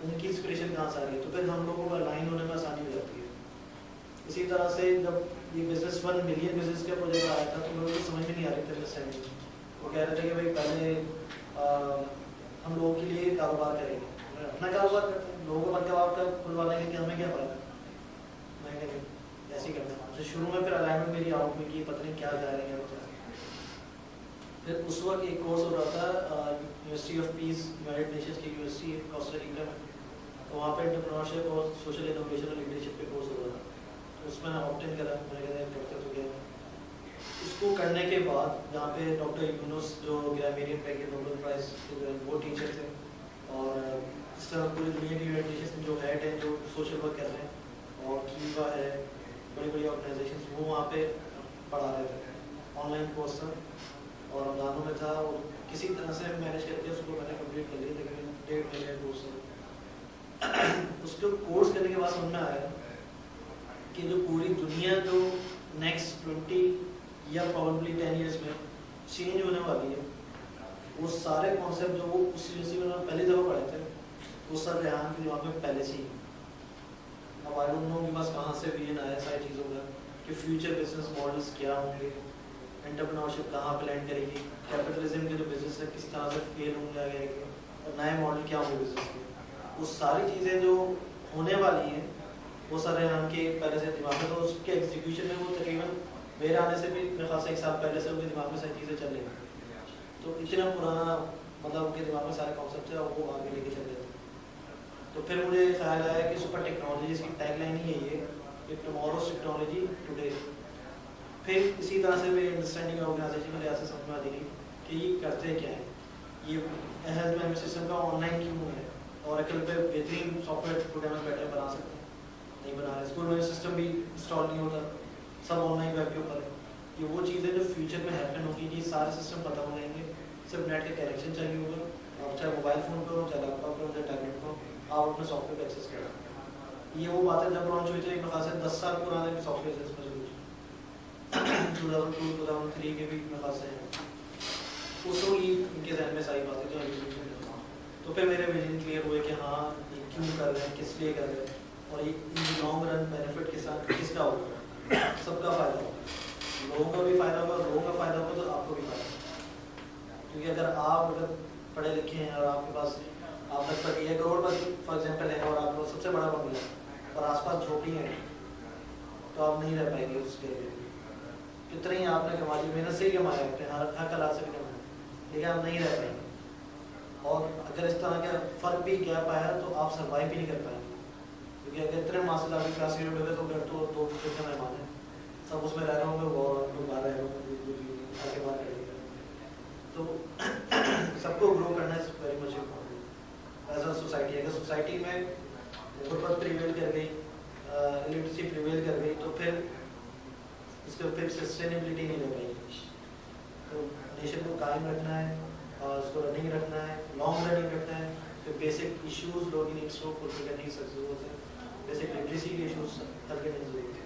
A: उनकी इंस्पिरेशन कहाँ से आ रही है। तो फिर हम लोगों को अलाइन होने में आसानी हो जाती है। इसी तरह से जब ये बिजनेस 1 मिलियन बिजनेस का प्रोजेक्ट आया था तो लोगों को समझ में नहीं आ रही थी अंडरस्टैंडिंग। वो कह रहे थे कि भाई पहले हम लोगों के लिए कारोबार करेंगे, अपना कारोबार करते हैं, लोगों को मतलब आपका खुलवा लेंगे कि हमें क्या फायदा, मैं कहेंगे ऐसे ही करते हैं। तो शुरू में फिर अलाइनमेंट मेरी आउट में की, पता नहीं क्या जा रहे हैं। फिर उस वक्त एक कोर्स हो रहा था university of peace, United Nations की यूनिवर्सिटी कोस्टा रिका में। तो वहाँ पे एंटरप्रेन्योरशिप और सोशल इनोवेशन और लीडरशिप पे कोर्स हो रहा था। तो उसमें ऑप्ट इन करा, मैंने कहा करते तो गया। उसको करने के बाद यहाँ पे डॉक्टर यूनुस जो ग्रामीरियन पे के नोबेल प्राइज वो टीचर थे, और इस तरह पूरी दुनिया की यूनाइटेड नेशंस जो हेड हैं जो सोशल वर्क कर रहे हैं, और कीवा है, बड़ी बड़ी ऑर्गेनाइजेशन, वो वहाँ पे पढ़ा रहे थे। ऑनलाइन कोर्स था और रमजानों में था, और किसी तरह से मैनेज करके उसको मैंने कंप्लीट कर लिया। तकरीबन 1.5 महीने कोर्स है। उसको कोर्स करने के बाद समझ में आया कि जो पूरी दुनिया जो नेक्स्ट 20 या प्रॉब्लली 10 ईयर्स में चेंज होने वाली है, वो सारे कॉन्सेप्ट जो वो उस यूनिवर्सिटी में उन्होंने पहली दफ़ा पढ़े थे, वो सब रेहान के दिमाग में पहले से ही। अब आई डोंट नो कि बस कहाँ से विजन आया सारी चीज़ों का, कि फ्यूचर बिजनेस मॉडल्स क्या होंगे, एंटरप्रेन्योरशिप कहाँ पे लैंड करेगी, कैपिटलिज्म के जो बिजनेस है किस तरह से फेल होंगे आगे, और नए मॉडल क्या होंगे बिजनेस के। वो सारी चीज़ें जो होने वाली हैं वो सारे रेहान के पहले से दिमाग में, तो उसके एग्जीक्यूशन में वो तकरीबन मेरे आने से भी मेरे ख्याल से 1 साल पहले से उनके दिमाग में सारी चीज़ें चल रही हैं। तो इतना पुराना मतलब उनके दिमाग में सारे कॉन्सेप्ट है और वो आगे लेके चल रहे थे। तो फिर मुझे ख्याल आया कि सुपर टेक्नोलॉजी, इसकी टैगलाइन ही है ये, कि टुमारोज टेक्नोलॉजी टुडे। फिर इसी तरह से मेरी अंडरस्टैंडिंग ऑर्गेनाइजेशन के लिहाज से समझ में आती गई कि ये करते क्या है, ये हेल्थ मैनेजमेंट सिस्टम का ऑनलाइन क्यों है, ऑरेकल पे बेहतरीन सॉफ्टवेयर प्रोग्राम बैठे बना सकते हैं, नहीं बना रहे, स्कूल में सिस्टम भी इंस्टॉल नहीं होता, सब ऑनलाइन वेब के ऊपर है। ये वो चीज़ें जो फ्यूचर में हैपन होगी, ये सारे सिस्टम खत्म हो जाएंगे, सिर्फ नेट का कनेक्शन चाहिए होगा, और चाहे मोबाइल फ़ोन पर हो, चाहे लैपटॉप पर हो, चाहे टैबलेट पर हो, आप अपने सॉफ्टवेयर को एक्सेस करें। ये वो बातें जब लॉन्च हुई थी, एक खास 10 साल पुराने सॉफ्टवेयर है इसमें 2002-2003 के भी खास है। उस वक्त इनके जहन में सारी बातें जो एग्जीक्यूशन करना। तो फिर मेरे विजन क्लियर हुए कि हाँ ये क्यों कर रहे हैं, किस लिए कर रहे हैं, और ये लॉन्ग रन बेनिफिट के साथ किसका होगा, सबका फ़ायदा होगा, लोगों का भी फ़ायदा होगा, लोगों का फ़ायदा होगा तो आपको भी फ़ायदा होगा। क्योंकि अगर पढ़े लिखे हैं और आपके पास आप लगभग 1 करोड़पति फॉर एग्जाम्पल है और आपको सबसे बड़ा बंगला है और आसपास झोपड़ी है, तो आप नहीं रह पाएंगे उसके लिए। कितना ही आपने कमा लिया, मेहनत से ही कमाया, अपने हर कला से भी कमाया, लेकिन आप नहीं रह पाएंगे। और अगर इस तरह का फ़र्क भी गैप आया तो आप सर्वाइव भी नहीं कर पाएंगे, क्योंकि अगर इतने मार्क्स आपकी क्लास के होंगे तो घर तो 2 कितने मेहमान हैं, सब उसमें रह रहे होंगे और लोग बाहर रह रहे होंगे, आगे बाहर करेंगे। तो सबको ग्रो करना is very much important as a society. अगर सोसाइटी में गुर्बत प्रिवेल कर गई, इलिटरेसी प्रिवेल कर गई, तो फिर इसके फिर सस्टेनेबिलिटी नहीं रह पाएगी। तो नेशन को कायम रखना है और उसको रनिंग रखना है, लॉन्ग रनिंग रखना है, फिर बेसिक इश्यूज लोग नीड्स को फुलफिल करने की सक्सेस होते हैं, बेसिक लिटरेसी के इश्यूज हल करने की जरूरत है।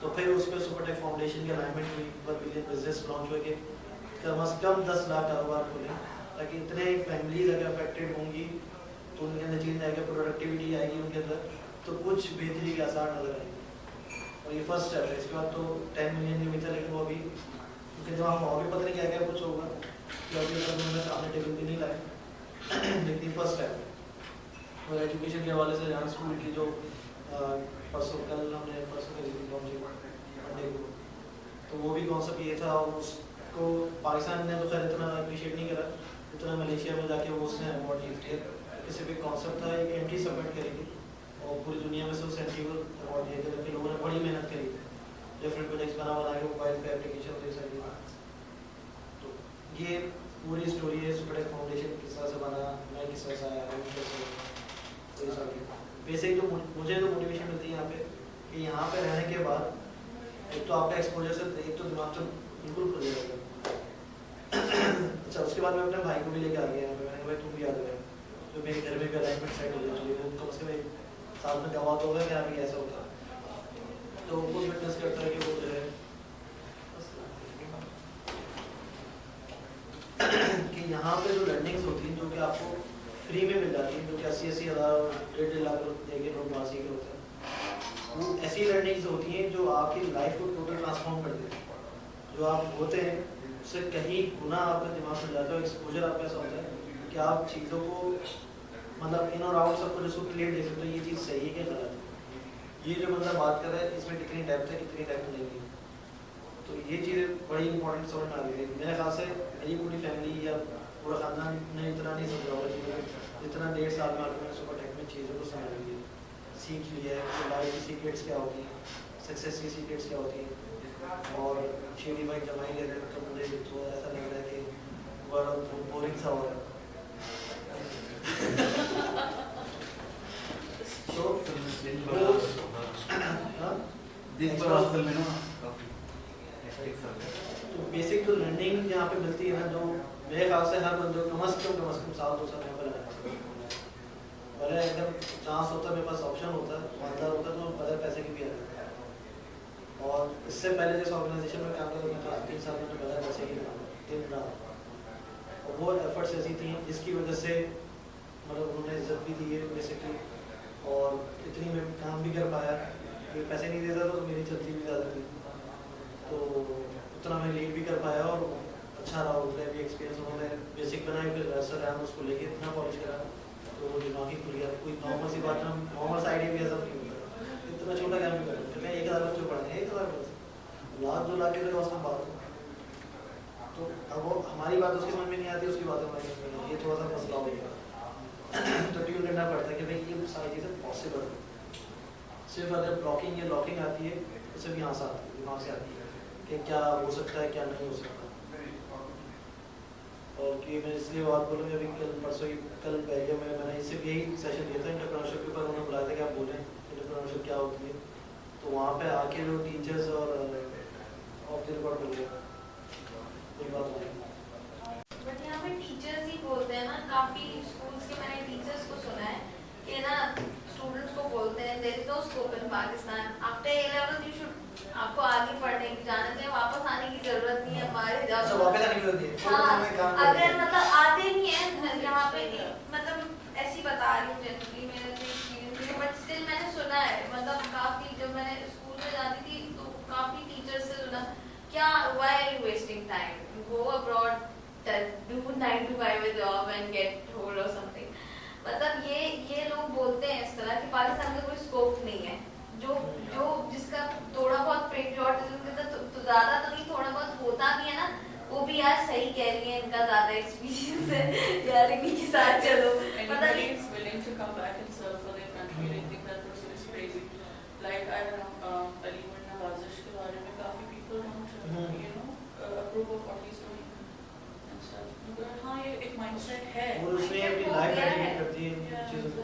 A: तो फिर उस पर सुपरटेक फाउंडेशन की अलाइनमेंट हुई, पर बिजनेस लॉन्च हुए कि कम अज़ कम 10 लाख कारोबार खोलें, ताकि इतने फैमिलीज अगर अफेक्टेड होंगी तो उनके अंदर चेंज आएगा, प्रोडक्टिविटी आएगी उनके अंदर, तो कुछ बेहतरी के आसार नजर आएंगे। और ये फर्स्ट स्टेप है। इसके बाद तो 10 मिलियन की उम्मीद है, लेकिन वो अभी उनके दिमाग में और भी पता नहीं क्या क्या कुछ होगा, कि अभी तक उन्होंने सामने टेबल भी नहीं लाए। लेकिन फर्स्ट स्टेप है। और एजुकेशन के हवाले से जहाँ स्कूल की जो परसों करी थी मंडे को, तो वो भी कॉन्सेप्ट ये था, और उसको पाकिस्तान ने तो खैर इतना अप्रिशिएट नहीं करा जितना मलेशिया में जाके वो उसने अवार्ड जीत लिया। स्पेसिफिक कॉन्सेप्ट था, एक एंट्री सबमिट करेगी और पूरी दुनिया में से उस एंट्री को अवार्ड दिया गया, कि लोगों ने बड़ी मेहनत करी, डिफरेंट प्रोजेक्ट्स बना के मोबाइल पे एप्लीकेशन दे सके। तो ये पूरी स्टोरी है सुपरटेक फाउंडेशन किस तरह से बना, मैं किस तरह से आया, बेसिक जो मुझे तो मोटिवेशन मिलती है यहाँ पे, कि यहाँ पे रहने के बाद एक तो आपका एक्सपोजर से एक तो दिमाग तो बिल्कुल खुल जाएगा। अच्छा, उसके बाद मैं अपने भाई को भी लेके आ गया यहाँ पे, मैंने भाई तुम भी आ गए, तो मेरे घर में भी अलाइनमेंट सेट हो जाए, वो कम से कम एक साल में गवाह तो होगा कि यहाँ पे ऐसा होता है, तो वो विटनेस करता है कि वो जो है कि यहाँ पे जो लर्निंग्स होती हैं जो कि आपको फ्री में मिल जाती है, जो कि 80-80 हज़ार 1.5 लाख रुपये के लोग वहाँ सीख होते हैं, वो ऐसी लर्निंग्स होती हैं जो आपकी लाइफ को टोटल ट्रांसफॉर्म कर देती है। जो आप होते हैं उससे कहीं गुना आपका दिमाग में जाता है, एक्सपोजर आपका ऐसा होता है कि आप चीज़ों को मतलब इन और आउट सब कुछ उसको क्लियर दे सकते हो, ये चीज़ सही है क्या गलत है, ये जो बंदा बात कर रहा है इसमें कितनी डेप्थ है कितनी डेप्थ नहीं है। तो ये चीज़ बड़ी इंपॉर्टेंट समझ में आ गई थी। मेरे ख्याल से मेरी पूरी फैमिली या पूरा खानदान ने इतना नहीं समझा होगा चीज़ें जितना 1.5 साल में आकर मैंने सुपरटेक में चीज़ों को समझ लिया, सीख लिया है कि लाइफ की सीक्रेट्स क्या होती हैं, सक्सेस की सीक्रेट्स क्या होती हैं। और शेरी भाई जब आई ले रहे तो मुझे तो ऐसा लग रहा है कि बड़ा बोरिंग सा हो रहा है। तो बेसिक जो लर्निंग यहाँ पे मिलती है ना, जो मेरे ख्याल से हर बंदे को कम से कम 1-2 साल यहाँ पर लगाना चाहिए। और अगर चांस होता है, मेरे पास ऑप्शन होता है, मानदार होता है, तो बगैर पैसे की भी आ जाता है। और इससे पहले जिस ऑर्गेनाइजेशन में काम करता था 3 साल में, तो बगैर पैसे की दिन रात, और वो एफर्ट्स ऐसी थी जिसकी वजह से मतलब उन्होंने इज्जत भी दी है बेसिकली, और इतनी मैं काम भी कर पाया। ये पैसे नहीं देता तो मेरी चलती भी ज़्यादा थी, तो उतना मैं लीड भी कर पाया और अच्छा रहा। उसका भी एक्सपीरियंस उन्होंने बेसिक बनाया, फिर वैसा रहा उसको लेके इतना पॉलिश करा तो वो दिमाग ही खुल गया। कोई नॉर्मल सी बात ना, नॉर्मल सा आइडिया भी ऐसा नहीं होता, इतना छोटा काम भी करता। फिर मैं 1000 बच्चों पढ़ाए, 1000 बच्चे लाख 2 लाख के उसमें बात हो, तो अब वो हमारी बात उसके मन में नहीं आती, उसकी बात हमारी मन में, ये थोड़ा सा मसला हो गया। तो ट्यून करना पड़ता है कि भाई ये सारी चीज़ें पॉसिबल है। सिर्फ अगर ब्लॉकिंग या लॉकिंग आती है तो सिर्फ यहाँ से आती है, दिमाग से आती है कि क्या हो सकता है क्या नहीं हो सकता। और कि मैं इसलिए बात बोलूँ, अभी कल बेल्जियम में मैंने सिर्फ यही सेशन दिया था एंटरप्रेन्योरशिप के ऊपर। उन्होंने बुलाया था कि आप बोलें एंटरप्रेन्योरशिप क्या होती है, तो वहाँ पे आके जो टीचर्स और ऑफ द रिकॉर्ड मिल गया, कोई बात नहीं।
D: बट यहाँ पे टीचर्स ही बोलते हैं ना, काफ़ी स्कूल्स के मैंने टीचर्स को सुना है कि ना स्टूडेंट्स को बोलते हैं there is no scope in Pakistan, after A-level you should, आपको आगे पढ़ने की जाना चाहिए, वापस आने की जरूरत नहीं है हमारे।
A: अच्छा, वापस आने की जरूरत है।
D: हाँ, अगर मतलब आते नहीं है यहाँ पे, मतलब ऐसी बता रही हूँ जनरली मेरे एक्सपीरियंस है, बट स्टिल मैंने सुना है, मतलब काफ़ी जब मैंने स्कूल में जाती थी तो काफ़ी टीचर्स से सुना क्या why are you wasting time, go abroad, do 9 to 5 job and get hold or something। मतलब ये लोग बोलते हैं इस तरह कि पाकिस्तान का कोई स्कोप नहीं है, जो जिसका थोड़ा बहुत पेट्रियोटिज्म के तो ज़्यादा तो नहीं, थोड़ा बहुत होता भी है ना, वो भी यार सही कह रही है, इनका ज़्यादा एक्सपीरियंस है यार, इन्हीं के साथ चलो।
C: Anybody is willing to come back and serve for their country, I think that person is crazy। Like I don't know, Aliman Nawazish के बारे में काफ़ी people don't you know approve of what he's doing and stuff। मगर हाँ, ये एक mindset है,
A: वो उसमें अपनी लाइफ डेडिकेट करती है चीज़ों को।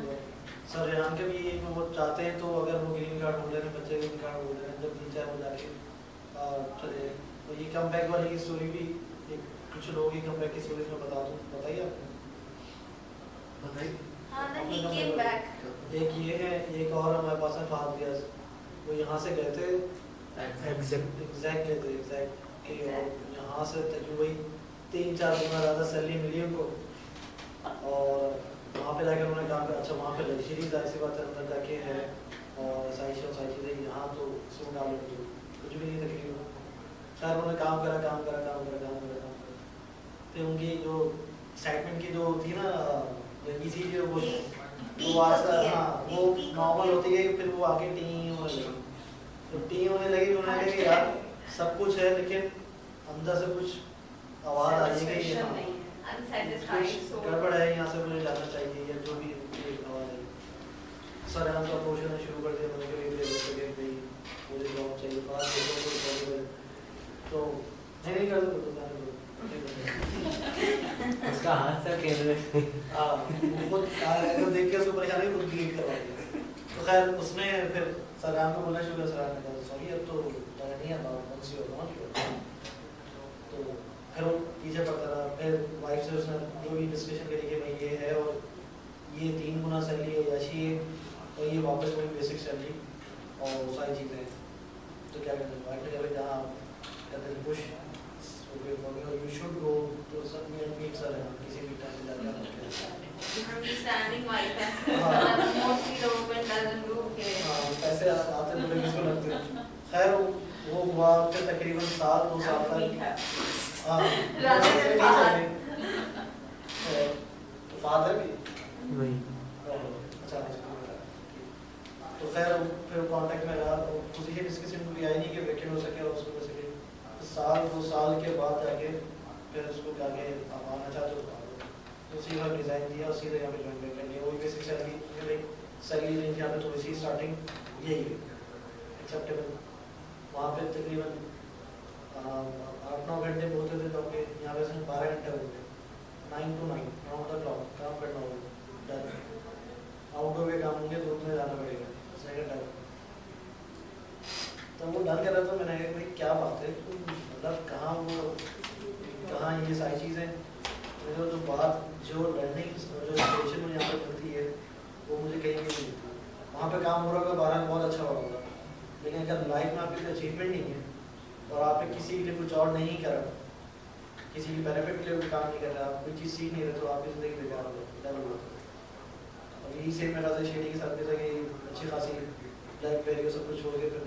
A: सर रेहान के भी वो चाहते हैं, तो अगर वो ग्रीन कार्ड होल्डर है, बच्चे ग्रीन कार्ड होल्डर हैं, जब दिन चाहे वो जाके चले। तो ये कम बैक वाली की स्टोरी भी एक कुछ लोगों की कम बैक की स्टोरी में बता दूँ, बताइए आपको।
E: बताइए।
D: हाँ ना, he came back.
A: एक ये है, एक और हमारे पास है फहद रियाज, वो यहाँ से गए थे एग्जैक्ट गए थे एग्जैक्ट के, और यहाँ से तकरीबन वही 3-4 गुना ज़्यादा सैलरी मिली उनको, और वहाँ पे जाकर उन्होंने काम किया। अच्छा वहाँ पे लग्जरी जाहिर सी बात है अंदर जाके है, और सारी चीज़ें यहाँ तो सूट डाल लो कुछ भी नहीं तकरीबन। खैर उन्होंने काम करा, फिर उनकी जो एक्साइटमेंट की जो थी ना, इजी जो वो हाँ वो नॉर्मल होती है, फिर वो आगे टी होने लगी। तो टी होने लगी तो उन्होंने कहा कि यार सब कुछ है लेकिन अंदर से कुछ आवाज़ आ रही है कि हाँ,
D: Unsatisfied. So
A: गड़बड़ है, यहाँ से मुझे जाना चाहिए, या जो भी आवाज़ आई। सर हम तो अप्रोच करना शुरू कर दिया, मैंने कहा भाई मुझे जॉब चाहिए फास्ट, तो नहीं कर दो
E: उसका हाथ सा केंद्र
A: खुद तो देख के उसको परेशानी खुद डिलीट करवा दिया। तो खैर उसमें फिर सराम को बोलना शुरू किया, सराम ने कहा सॉरी अब तो नहीं आता once you are not, तो फिर वो पीछे पड़ता रहा। फिर वाइफ से उसने जो भी डिस्कशन करी कि भाई ये है और ये 3 गुना सैलरी है अच्छी है, और ये वापस वही बेसिक सैलरी और सारी चीज़ें हैं, तो क्या करते हैं। वाइफ ने कहा जहाँ कहते हैं push you should go to some meet sir किसी भी टाइम जाकर
D: understanding wife है.
A: हाँ।
D: Mostly the woman doesn't do okay.
A: पैसे आते हैं किसको लगते हैं। खैर वो हुआ फिर तकरीबन 2 साल तक। हाँ फादर भी
E: वही
A: अच्छा तो खैर फिर कांटेक्ट में रहा, तो किसी के डिस्कशन भी आई नहीं कि वेकेंट हो सके और उसको हो सके। 1-2 साल के बाद जाके फिर उसको आगे आना चाहते तो उसी वक्त डिज़ाइन दिया, उसी तरह यहाँ पे ज्वाइन कर लिया। वही बेसिक सैलरी सैलरी रेंज यहाँ पे थोड़ी सी स्टार्टिंग यही है एक्सेप्टेबल। वहाँ पे तकरीबन 8-9 घंटे बोलते थे, तो आपके यहाँ पे सिर्फ 12 घंटे बोलते 9 to 9 राउंड द क्लॉक काम करना होगा। डन आउटडोर के काम होंगे, धूप में जाना पड़ेगा सेकंड टाइम। तो वो डन कर रहा था, मैंने कहा भाई क्या बात है, मतलब कहाँ ये सारी चीज़ें जो बात जो लर्निंग जो एजुकेशन मुझे यहाँ पर मिलती है वो मुझे कहीं भी नहीं मिलती। वहाँ पे काम हो रहा होगा 12 बहुत अच्छा हो रहा होगा, लेकिन अगर लाइफ में आपकी अचीवमेंट नहीं है और आपने किसी के लिए कुछ और नहीं करा, किसी की बेनिफिट के लिए काम नहीं कर रहा, आप कोई चीज़ सीख नहीं रहे, तो आपकी ज़िंदगी बेकार हो जाती। और यही सेम मेरा शेडी के साथ भी था कि अच्छी खासी लाइफ वेरी सब कुछ छोड़ के फिर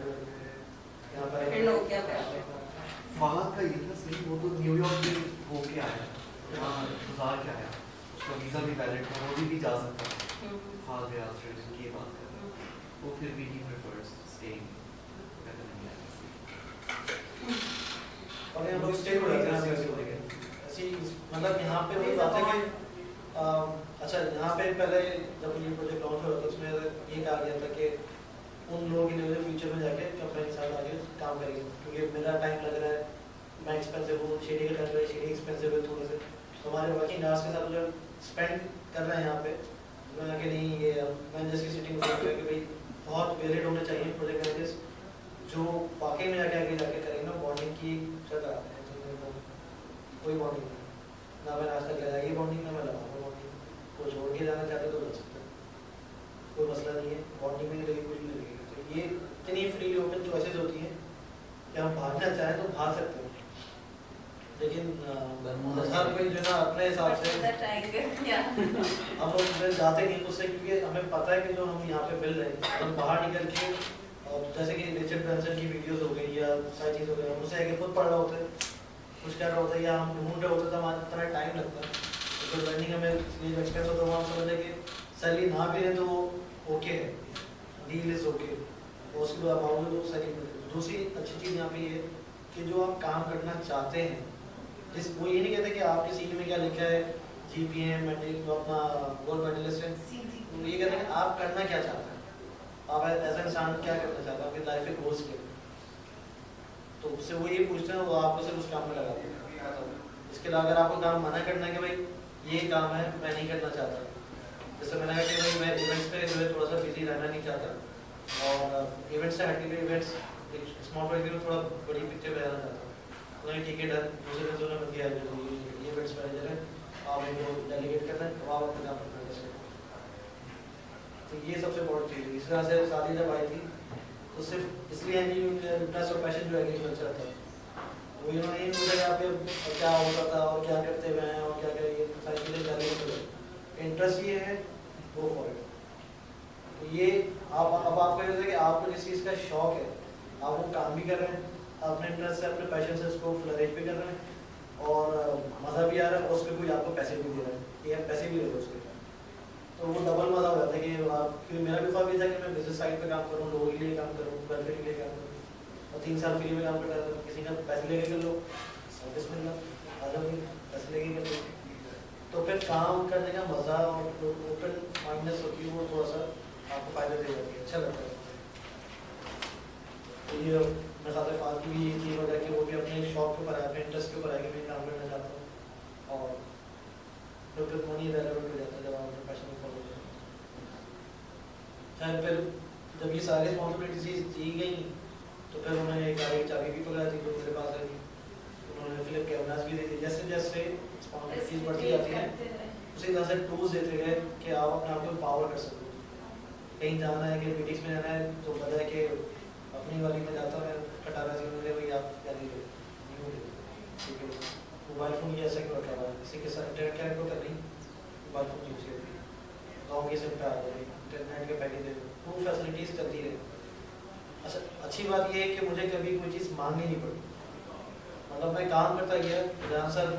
A: यहाँ पर
B: लोग क्या कहते हैं।
E: फहद का ये था सही, वो तो न्यूयॉर्क में होके आया, वहाँ गुजार के आया, उसका वीज़ा भी वैलिड था, वो भी जा सकता था। फहद रियाज की बात कर रहे हैं, वो फिर भी ही प्रेफर्स स्टेइंग, कहते नहीं है
A: और हम लोग स्टे हो जाते हैं ऐसी, मतलब यहाँ पे वही बात है कि अच्छा यहाँ पे पहले जब ये प्रोजेक्ट लॉन्च हो रहा था उसमें ये कहा गया था कि उन लोगों के लिए फ्यूचर में जाके कंपनी के साथ आगे काम करेंगे, क्योंकि मेरा टाइम लग रहा है, मैं एक्सपेंसिव हूँ, शेडी का टाइम शेडी एक्सपेंसिव है थोड़े से, तो हमारे वर्किंग आवर्स के साथ जो स्पेंड कर रहे हैं यहाँ पे, तो मैं कि नहीं ये मैनेजर्स की सीटिंग कि भाई बहुत वेरिड होने चाहिए प्रोजेक्ट मैनेजर्स जो वाकई में जाके करेंगे ना। बॉन्डिंग की जगह कोई बॉन्डिंग नहीं, ना मैंने आज तक लगाई बॉन्डिंग, ना मैं लगाऊंगा बॉन्डिंग, को छोड़ के जाना चाहते तो लग सकते, कोई मसला नहीं है, बॉन्डिंग भी नहीं लगी, कुछ नहीं लगेगी। तो ये इतनी फ्री ओपन चॉइसेस होती हैं कि हम भागना चाहें तो भाग सकते हैं, लेकिन हर कोई जो है अपने हिसाब से हम लोग जाते नहीं उससे, क्योंकि हमें पता है कि जो हम यहाँ पे मिल रहे हैं हम बाहर निकल के, और जैसे कि रिचर्ड ब्रांसन की वीडियोस हो गई या सारी चीज़ हो गई, हम उससे आगे खुद पढ़ रहे होते हैं, कुछ कर रहे होते हैं, या हम ढूंढ रहे होते हैं, तो हमारा इतना टाइम लगता है, तो लर्निंग हमें ये एक्सपेंस होता है, हम समझ कि सैलरी ना भी है तो ओके है, डील इज ओके, और उसके बाद अमाउंट तो सैलरी मिलती है। दूसरी अच्छी चीज़ यहाँ पे ये कि जो आप काम करना चाहते हैं, जिस वो ये नहीं कहते कि आपके सीवी में क्या लिखा है GPA अपना गोल्ड मेडलिस्ट है, तो ये कहते हैं कि आप करना क्या चाहते हैं, आप ऐसा इंसान क्या करना चाहते हैं, आपकी लाइफ के गोल्स क्या, तो उससे वो ये पूछते हैं, वो आपको सिर्फ उस काम में लगा देते हैं। इसके अलावा अगर आपको काम मना करना है कि भाई ये काम है मैं नहीं करना चाहता, जैसे मैंने कहा कि भाई मैं इवेंट्स पे जो है थोड़ा सा बिजी रहना नहीं चाहता, और इवेंट्स से हटके इवेंट्स स्मॉल प्रोजेक्ट में थोड़ा बड़ी पिक्चर बनाना चाहता हूँ, तो नहीं ठीक है डन, दूसरे दिन जो मैं दिया ये इवेंट्स मैनेजर है, आप इनको डेलीगेट कर रहे हैं, अब आप अपने काम पर फोकस करें। तो ये सबसे इम्पोर्टेंट चीज़ है। इस तरह से शादी जब आई थी तो सिर्फ इसलिए नहीं इंटरेस्ट और पैशन जो एग्रीकल्चर था, वो इन्होंने ये पूछा कि आप क्या होता था और क्या करते हुए हैं और क्या करेंगे, सारी चीज़ें जारी इंटरेस्ट ये है वो फॉर इट। तो ये आप अब आपको ये कि आपको जिस चीज़ का शौक है आप वो काम भी कर रहे हैं, अपने इंटरेस्ट से अपने पैशन से उसको फ्लरिश भी कर रहे हैं और मज़ा भी आ रहा है और उसमें कोई आपको पैसे भी दे रहा है, ये पैसे भी दे रहे हैं उसके, तो वो डबल मज़ा हो जाता है कि आप, क्योंकि मेरा भी ख्वाब ये था कि मैं बिजनेस साइड पे काम करूँ, लोगों के लिए काम करूँ, वेलफेयर के लिए काम करूँ, और 3 साल फ्री में काम करता था, किसी का पैसे लेके कर लो, सर्विस मिल रहा आ जाओगे, पैसे लेके कर लो, तो फिर काम करने का मज़ा और ओपन माइंडनेस होती है वो थोड़ा सा आपको फायदा दे जाती है, अच्छा लगता है। तो ये मैं ज़्यादा फालतू भी ये चीज़ वगैरह कि वो भी अपने शौक के ऊपर है, अपने इंटरेस्ट के ऊपर है कि मैं काम करना चाहता हूँ, और तो फिर वो नहीं रेलेवेंट हो जाता जब आप अपने पैशन को फॉलो करते हैं। फिर जब ये सारी रिस्पॉन्सिबिलिटीज दी गई तो फिर उन्होंने एक गाड़ी की चाबी भी पकड़ा दी जो मेरे पास रही, उन्होंने फिर कैमरास भी दे दी। जैसे जैसे रिस्पॉन्सिबिलिटीज बढ़ती जाती हैं उसी तरह से टूल्स देते गए कि आप अपने आप को पावर कर सको। कहीं जाना है कि मीटिंग्स में जाना है तो पता है कि अपनी वाली में जाता है खटारा से मिले भाई आप क्या लीजिए, ठीक है, मोबाइल फ़ोन ये ऐसा क्यों रखा हुआ है, किसी के साथ इंटरनेट कनेक्ट तो करनी, मोबाइल फ़ोन यूज़ करती है, गाँव की सिम पे आ जाए, इंटरनेट के पैकेज दे, वो फैसिलिटीज़ चलती रहे। अच्छा, अच्छी बात ये है कि मुझे कभी कोई चीज़ मांगनी नहीं पड़ी, मतलब मैं काम करता गया, जहाँ सर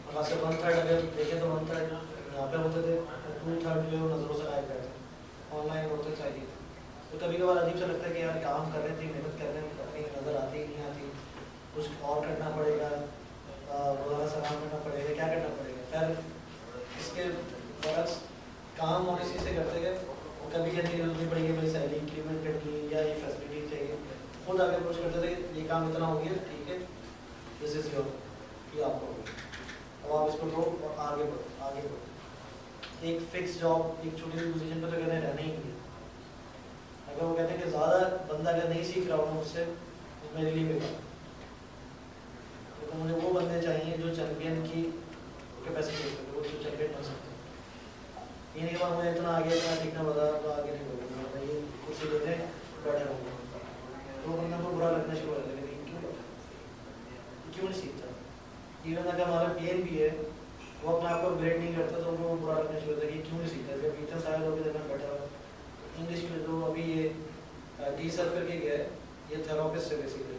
A: वहाँ से 1/3 अगर देखें तो 1/3 यहाँ पे होते थे, 2/3 जो नज़रों से गायब करते ऑनलाइन होते चाहिए। तो कभी कभार अजीब सा लगता है कि यार काम कर रहे थे, मेहनत कर रहे हैं, अपनी नज़र आती ही नहीं आती, कुछ और करना पड़ेगा, रोज़ाना सलाम करना पड़ेगा, क्या करना पड़ेगा। खैर इसके बरक्स काम और इसी से करते गए, और कभी ये नहीं जरूरत नहीं पड़ेगी मेरी सैलरी इंक्रीमेंट करनी है या ये फैसिलिटी चाहिए, खुद आगे कुछ करते थे, ये काम इतना हो गया, ठीक है, दिस इज़ योर, ये आपको हो गया, अब आप इसको लो और आगे बढ़ो, आगे बढ़ो। एक फिक्स जॉब, एक छोटी सी पोजीशन पर तो कहते हैं रहना ही नहीं है। अगर वो कहते हैं कि ज़्यादा बंदा अगर नहीं सीख रहा हूँ मुझसे तो मेरे लिए बेकार, तो मुझे वो बंदे चाहिए जो चैंपियन की कैपेसिटी रखते हैं, वो जो चैंपियन बन सकते हैं। ये नहीं कि मुझे इतना आगे इतना सीखना पड़ा तो आगे नहीं बढ़ूँगा, ये कुर्सी लेते हैं बैठे रहूँगा, तो बंदा को बुरा लगना शुरू हो जाता है, क्यों नहीं सीखता। इवन अगर हमारा पीएन भी है वो अपने आप को अपग्रेड नहीं करता तो उनको बुरा लगना शुरू होता है कि क्यों नहीं सीखता। जब इतने सारे लोग इधर में बैठा हुआ, इंग्लिश में जो अभी ये डी सर करके गया है, ये थेरापिस्ट है बेसिकली,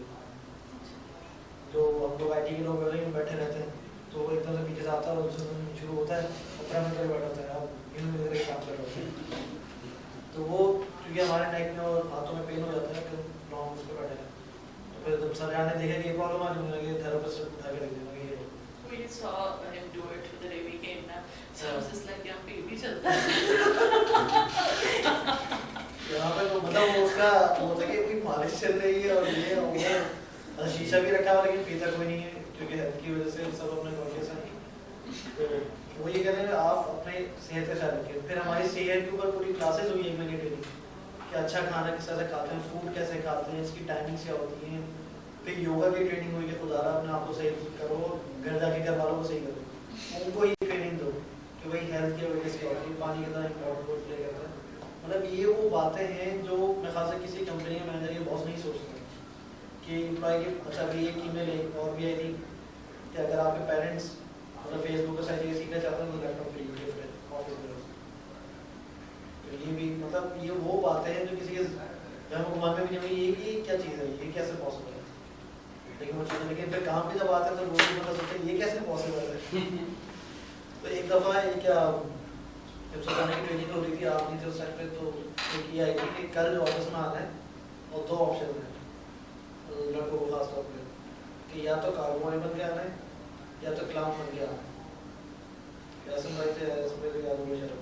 A: जो हम लोग IT के लोग में बैठे रहते हैं, तो वो एकदम से पीछे से आता है और शुरू होता है अपना में कर बैठा होता है, आप इन वगैरह काम कर रहे होते हैं, तो वो क्योंकि हमारे नेक में और हाथों में पेन हो जाता है फिर लॉन्ग उस पर बैठे हैं, तो फिर जब सर ने देखा कि ये प्रॉब्लम आ रही है, थेरापिस्ट उठा के रख देंगे।
C: We saw him do it the day we came now. So I was just like, यार baby चलता है।
A: यहाँ पे तो मतलब वो उसका वो था कि कोई मालिश चल रही है और ये वो शीशा भी रखा हुआ लेकिन पीता कोई नहीं है क्योंकि हेल्थ की वजह से सब अपने कॉन्शियस हैं। तो वो ये कह रहे हैं आप अपने सेहत का ख्याल रखिए। फिर हमारी सेहत के ऊपर पूरी क्लासेस हुई 1 महीने ट्रेनिंग कि अच्छा खाना किस तरह से खाते हैं, फूड कैसे खाते हैं, इसकी टाइमिंग्स क्या होती हैं। फिर योगा की ट्रेनिंग हुई कि खुदारा अपने आप को सही करो, घर जाके घर वालों को सही करो, उनको ये ट्रेनिंग दो कि भाई हेल्थ की वजह से होती है, पानी कितना इंपॉर्टेंट रोल प्ले करता है। मतलब ये वो बातें हैं जो मेरे ख्याल से किसी कंपनी का मैनेजर ये बॉस नहीं सोचते कि एम्प्लॉय की। अच्छा अभी एक ईमेल और भी आई थी कि अगर आपके पेरेंट्स मतलब फेसबुक पर सारी चीज़ें सीखना चाहते हैं तो लैपटॉप फ्री है ऑफिस में। तो ये भी मतलब ये वो बातें हैं जो किसी के दिमाग में भी नहीं, ये क्या चीज़ है, ये कैसे पॉसिबल है। लेकिन फिर काम पे जब आता है तो लोग भी मतलब सोचते हैं ये कैसे पॉसिबल है। तो एक दफ़ा ये क्या जब सुधारने की ट्रेनिंग हो रही थी, आप नहीं थे उस टाइम पे, तो एक ये आई थी कि कल ऑफिस में आना है और 2 ऑप्शन हैं लड़कों को खास तौर पे कि या तो कार्गो बन के आना है या तो क्लाउन बन के आना है। ऐसे भाई थे ऐसे याद हो शर्म।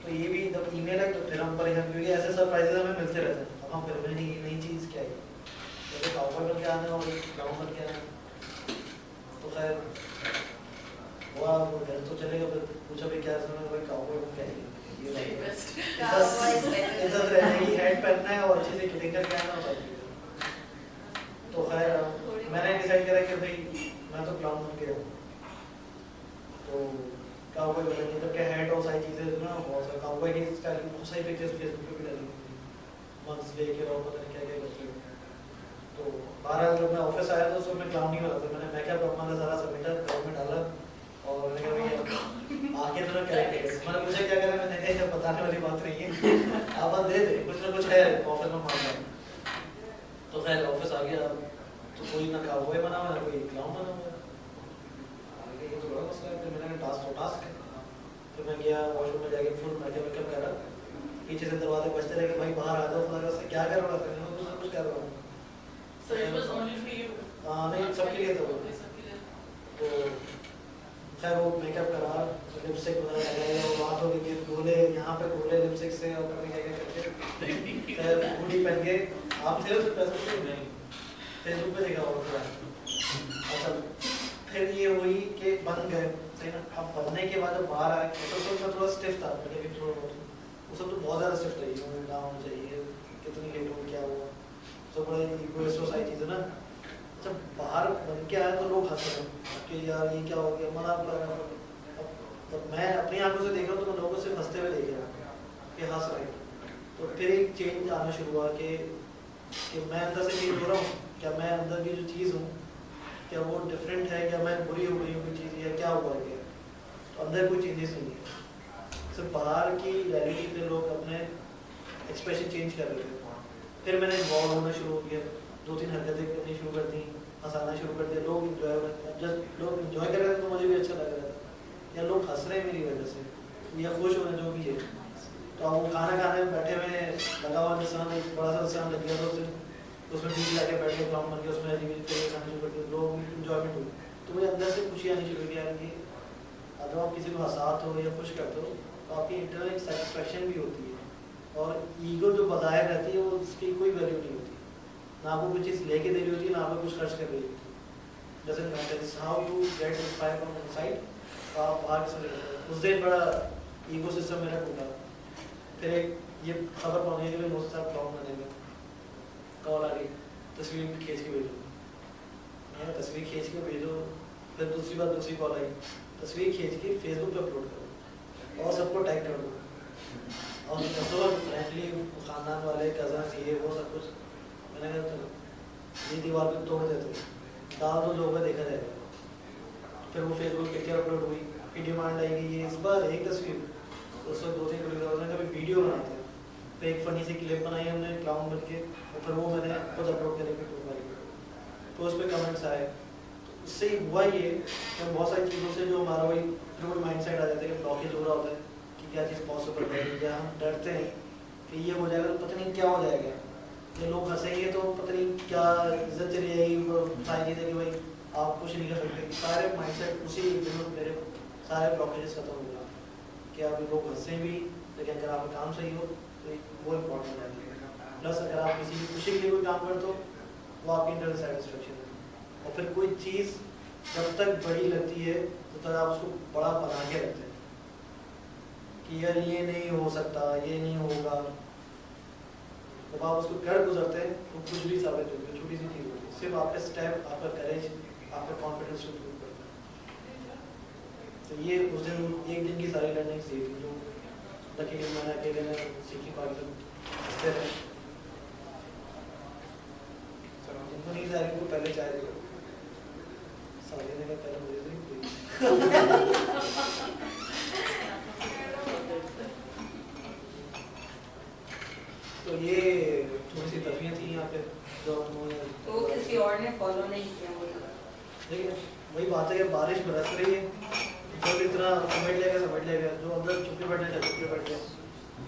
A: तो ये भी जब ईमेल है तो फिर हम परेशान क्योंकि ऐसे सरप्राइजेस हमें मिलते रहते हैं। अब हम फिर में नई चीज़ क्या है, जैसे काउबॉय बन के आना और क्लाउन बन के आना। तो खैर वो घर तो चलेगा, फिर पूछा भाई क्या समय भाई काउबॉय बन के आएगी, इधर रहने की हैट पहनना है और अच्छे से किटिंग करके आना होता है। तो खैर मैंने डिसाइड करा कि भाई मैं तो क्लाउन बन के रहूँ। तो काउबॉय बनेंगे, तब क्या हैट और सारी चीज़ें ना, बहुत सारे काउबॉय की स्टाइल की बहुत सारी पिक्चर्स फेसबुक पे भी डाली हुई थी, मंथ्स लेके और पता नहीं क्या क्या करते हुए। तो बहरहाल जब मैं ऑफिस आया तो उसमें क्लाउन नहीं बना था, मैंने मेकअप अपना सारा समेटा, क्लाउन में डाला और मैंने कहा भैया आगे तो करेंगे, मैंने पूछा क्या करें, मैंने कहा बताने वाली बात नहीं है, आप दे दे कुछ ना कुछ है ऑफिस में मांगा। तो खैर ऑफिस आ गया, तो कोई ना काउबॉय बना हुआ ना कोई क्लाउन बना हुआ, ये तो बड़ा मसला है। फिर मैंने टास्क है, तो मैं गया वॉशरूम में जाके फुल मेकअप करा, पीछे से दरवाजे बजते रहे कि भाई बाहर आ जाओ, फला से क्या कर रहा था, मैं कुछ कर रहा हूँ।
C: So it was only for you?
A: नहीं सबके लिए था वो। तो खैर वो मेकअप करा, लिपस्टिक वगैरह लगाई और बात हो गई, गोले यहाँ पे गोले लिपस्टिक से और कभी क्या क्या करके खैर हुडी पहन के आप थे उस फेसबुक पे नहीं, फेसबुक पे देखा होगा। अच्छा फिर ये हुई कि बन गए सही ना, अब बनने के बाद जब बाहर आए तो मैं थोड़ा स्टिफ था, मैंने भी थोड़ा वो सब तो बहुत ज़्यादा स्टिफ था, डाउन चाहिए कितनी लेट हो क्या हुआ, सब बड़ा इगोइस्ट सारी चीज़ें ना। जब बाहर बन के आया तो लोग हंस रहे कि यार ये क्या हो गया, मजाक कर रहा है। अब मैं अपनी आंखों से देख रहा हूँ तो मैं लोगों से हंसते हुए देख रहा हूँ कि हंस रहे। तो फिर एक चेंज आना शुरू हुआ कि मैं अंदर से चेंज हो रहा हूँ, क्या मैं अंदर की जो चीज़ हूँ क्या वो डिफरेंट है, क्या मैं बुरी हो गई हूँ कोई चीज़, या क्या हुआ है। तो अंदर कोई चेंजेस नहीं है, सिर्फ बाहर की रियलिटी पे लोग अपने एक्सप्रेशन चेंज कर रहे थे। फिर मैंने इन्वॉल्व होना शुरू हो गया, 2-3 हरकतें करनी शुरू कर दी, हंसाना शुरू कर दिया, लोग इन्जॉय, जब लोग इन्जॉय कर रहे थे तो मुझे भी अच्छा लग रहा था, या लोग हंस रहे हैं मेरी वजह से या खुश हो रहे हैं जो भी है। तो वो खाना खाने में बैठे हुए लगा हुआ निशान, एक बड़ा सा निशान लग गया था उसमें बीच लगा के बैठ के काम बन गया, उसमें खाना शुरू कर दिया, लोग इन्जॉयमेंट हुई। तो मुझे अंदर से खुशी आनी शुरू की यार कि अगर आप किसी को हंसाते हो या खुश करते हो तो आपकी इंटरनल एक सेटिस्फैक्शन भी होती है, और ईगो जो बाहर रहती है वो उसकी कोई वैल्यू नहीं होती, ना आपको कुछ चीज़ लेके दे रही होती है ना आपको कुछ खर्च कर रही होती है। जैसे matters how you get inspired from inside, आप बाहर से उस दिन बड़ा ईगो सिस्टम मेरा टूटा। फिर एक ये खबर पहुँची कि भाई मुझसे साथ ब्लॉग बनेगा, कॉल आ गई तस्वीर खींच के भेजो, मैं तस्वीर खींच के भेजो, फिर दूसरी बार दूसरी कॉल आई तस्वीर खींच के फेसबुक पे अपलोड करो और सबको टैग कर दो, और सब फ्रेंडली खानदान वाले कज़न्स ये वो सब कुछ। मैंने कहा चलो ये दीवार पे तोड़ देते डाल दो, लोगों का देखा जाएगा। फिर वो फेसबुक पिक्चर अपलोड हुई, फिर डिमांड आएगी ये इस बार एक तस्वीर, उसमें 2-3 कोरियोग्राफर ने कभी वीडियो बनाते हैं, फिर एक फनी सी क्लिप बनाई हमने क्लाउन बन के, और फिर वो मैंने खुद अपलोड करेंगे तो उस पर कमेंट्स आए। उससे हुआ ये कि बहुत सारी चीज़ों से जो हमारा वही फ्लूइड माइंड सेट आ जाता है कि ब्लॉकेज हो रहा होता है कि क्या चीज़ पॉसिबल है, या हम डरते हैं कि ये हो जाएगा तो पता नहीं क्या हो जाएगा, ये लोग हंसेंगे तो पता नहीं क्या इज्जत चली जाएगी, वो सारी चीज़ें कि भाई आप कुछ नहीं कर सकते। सारे माइंड सेट उसी मेरे सारे ब्लॉकेजेस खत्म हो गया कि आप लोग हंसें भी, लेकिन अगर आपका काम सही हो तो वो इम्पोर्टेंट रहती है। प्लस अगर आप किसी की खुशी के लिए कोई काम करते हो वो आपकी इंटरनल सेटिस्फेक्शन है। और फिर कोई चीज़ जब तक बड़ी लगती है तो तब आप उसको बड़ा बना के रखते हैं कि यार ये नहीं हो सकता, ये नहीं होगा। जब आप उसको कर गुजरते हैं तो कुछ भी साबित होती है, छोटी सी चीज़ होती है, सिर्फ आपका स्टेप, आपका करेज, आपका कॉन्फिडेंस को इम्प्रूव करता है। तो ये उस दिन एक दिन की सारी लर्निंग्स ये थी जो लकीली मैंने अकेले में सीखी पाई। जिनको नहीं जा रही वो पहले चाय दे, साले ने पहले मुझे दी। तो ये थोड़ी सी तफियाँ थी यहाँ पे जो
B: तो किसी और ने फॉलो नहीं किया मुझे।
A: देखिए वही बात है कि बारिश बरस रही है, जो इतना समझ लेगा, जो अंदर चुपके बैठे थे चुपके बैठ गए।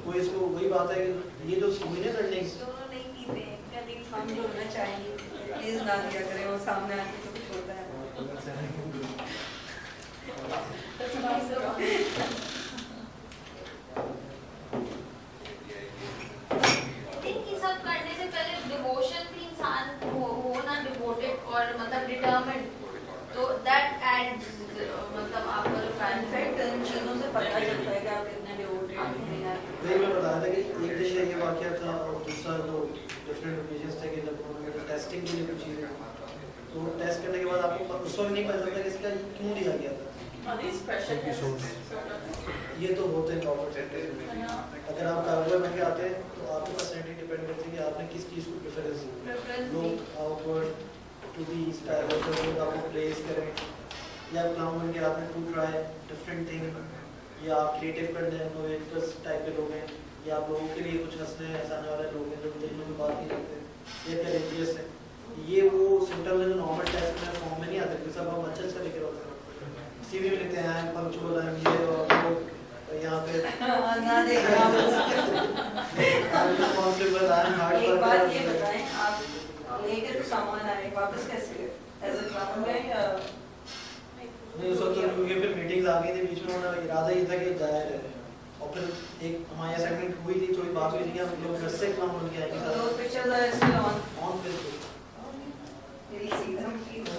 A: कोई इसको वही बात है कि ये जो हुई ना लर्निंग्स,
D: दोनों नहीं पीते हैं, कभी
B: हम जो होना चाहिए प्लीज ना किया करें, वो सामने आके तो कुछ होता है।
D: सब करने से पहले डिवोशन भी इंसान हो ना डिवोटेड और मतलब डिटरमिन्ड, तो दैट एड्स मतलब आपका जो
B: इनफैक्ट इन चीज़ों से पता चलता है कि आप कितने डिवोटेड हैं।
A: वही मैं बताया था कि एक दिन ये वाक़या था और दूसरा जो डिफरेंट ओकेजन्स थे कि जब उन्होंने टेस्टिंग के लिए कुछ चीज़ें, तो टेस्ट करने के बाद आपको उस वक्त नहीं पता चलता कि इसका क्यों दिया गया था।
C: Are these pressure
E: Thank you so much.
C: tests sort of?
A: ये तो होते हैं कॉर्पोरेट सेक्टर
C: है ना?
A: अगर आप कारोबार बन के आते हैं तो आपकी पर्सनैलिटी डिपेंड करती है कि आपने किस चीज़ को प्रेफरेंस दी
D: Preference
A: लोग आउटवर्ड टू बी स्टाइल और लोग आपको प्लेस करें या आप काम बन के आते हैं टू ट्राई डिफरेंट थिंग या आप क्रिएटिव कर लें इनोवेटर्स टाइप के लोग हैं या आप लोगों के लिए कुछ हंसने हंसाने वाले लोग हैं जो दिलों में बात नहीं करते या करेजियस है ये वो सिम्टम है जो नॉर्मल टेस्ट में फॉर्म में नहीं आते क्योंकि सब हम अच्छे लेके होते हैं सीवी में लिखते हैं पंक्चुअल है ये और वो यहाँ पे
B: ना देखा
A: रिस्पांसिबल है हार्ड
B: एक बात ये बताएं आप लेके तो सामान आए वापस कैसे गए एज अ क्लाउन गए या
A: नहीं उस वक्त तो क्योंकि फिर मीटिंग्स आ गई थी बीच में उन्होंने इरादा ये था कि जाया रहे और फिर एक हमारी असाइनमेंट हुई थी थोड़ी बात हुई थी कि हम लोग घर से काम बन के आएंगे
B: those pictures are still
A: on Facebook
B: we'll see them please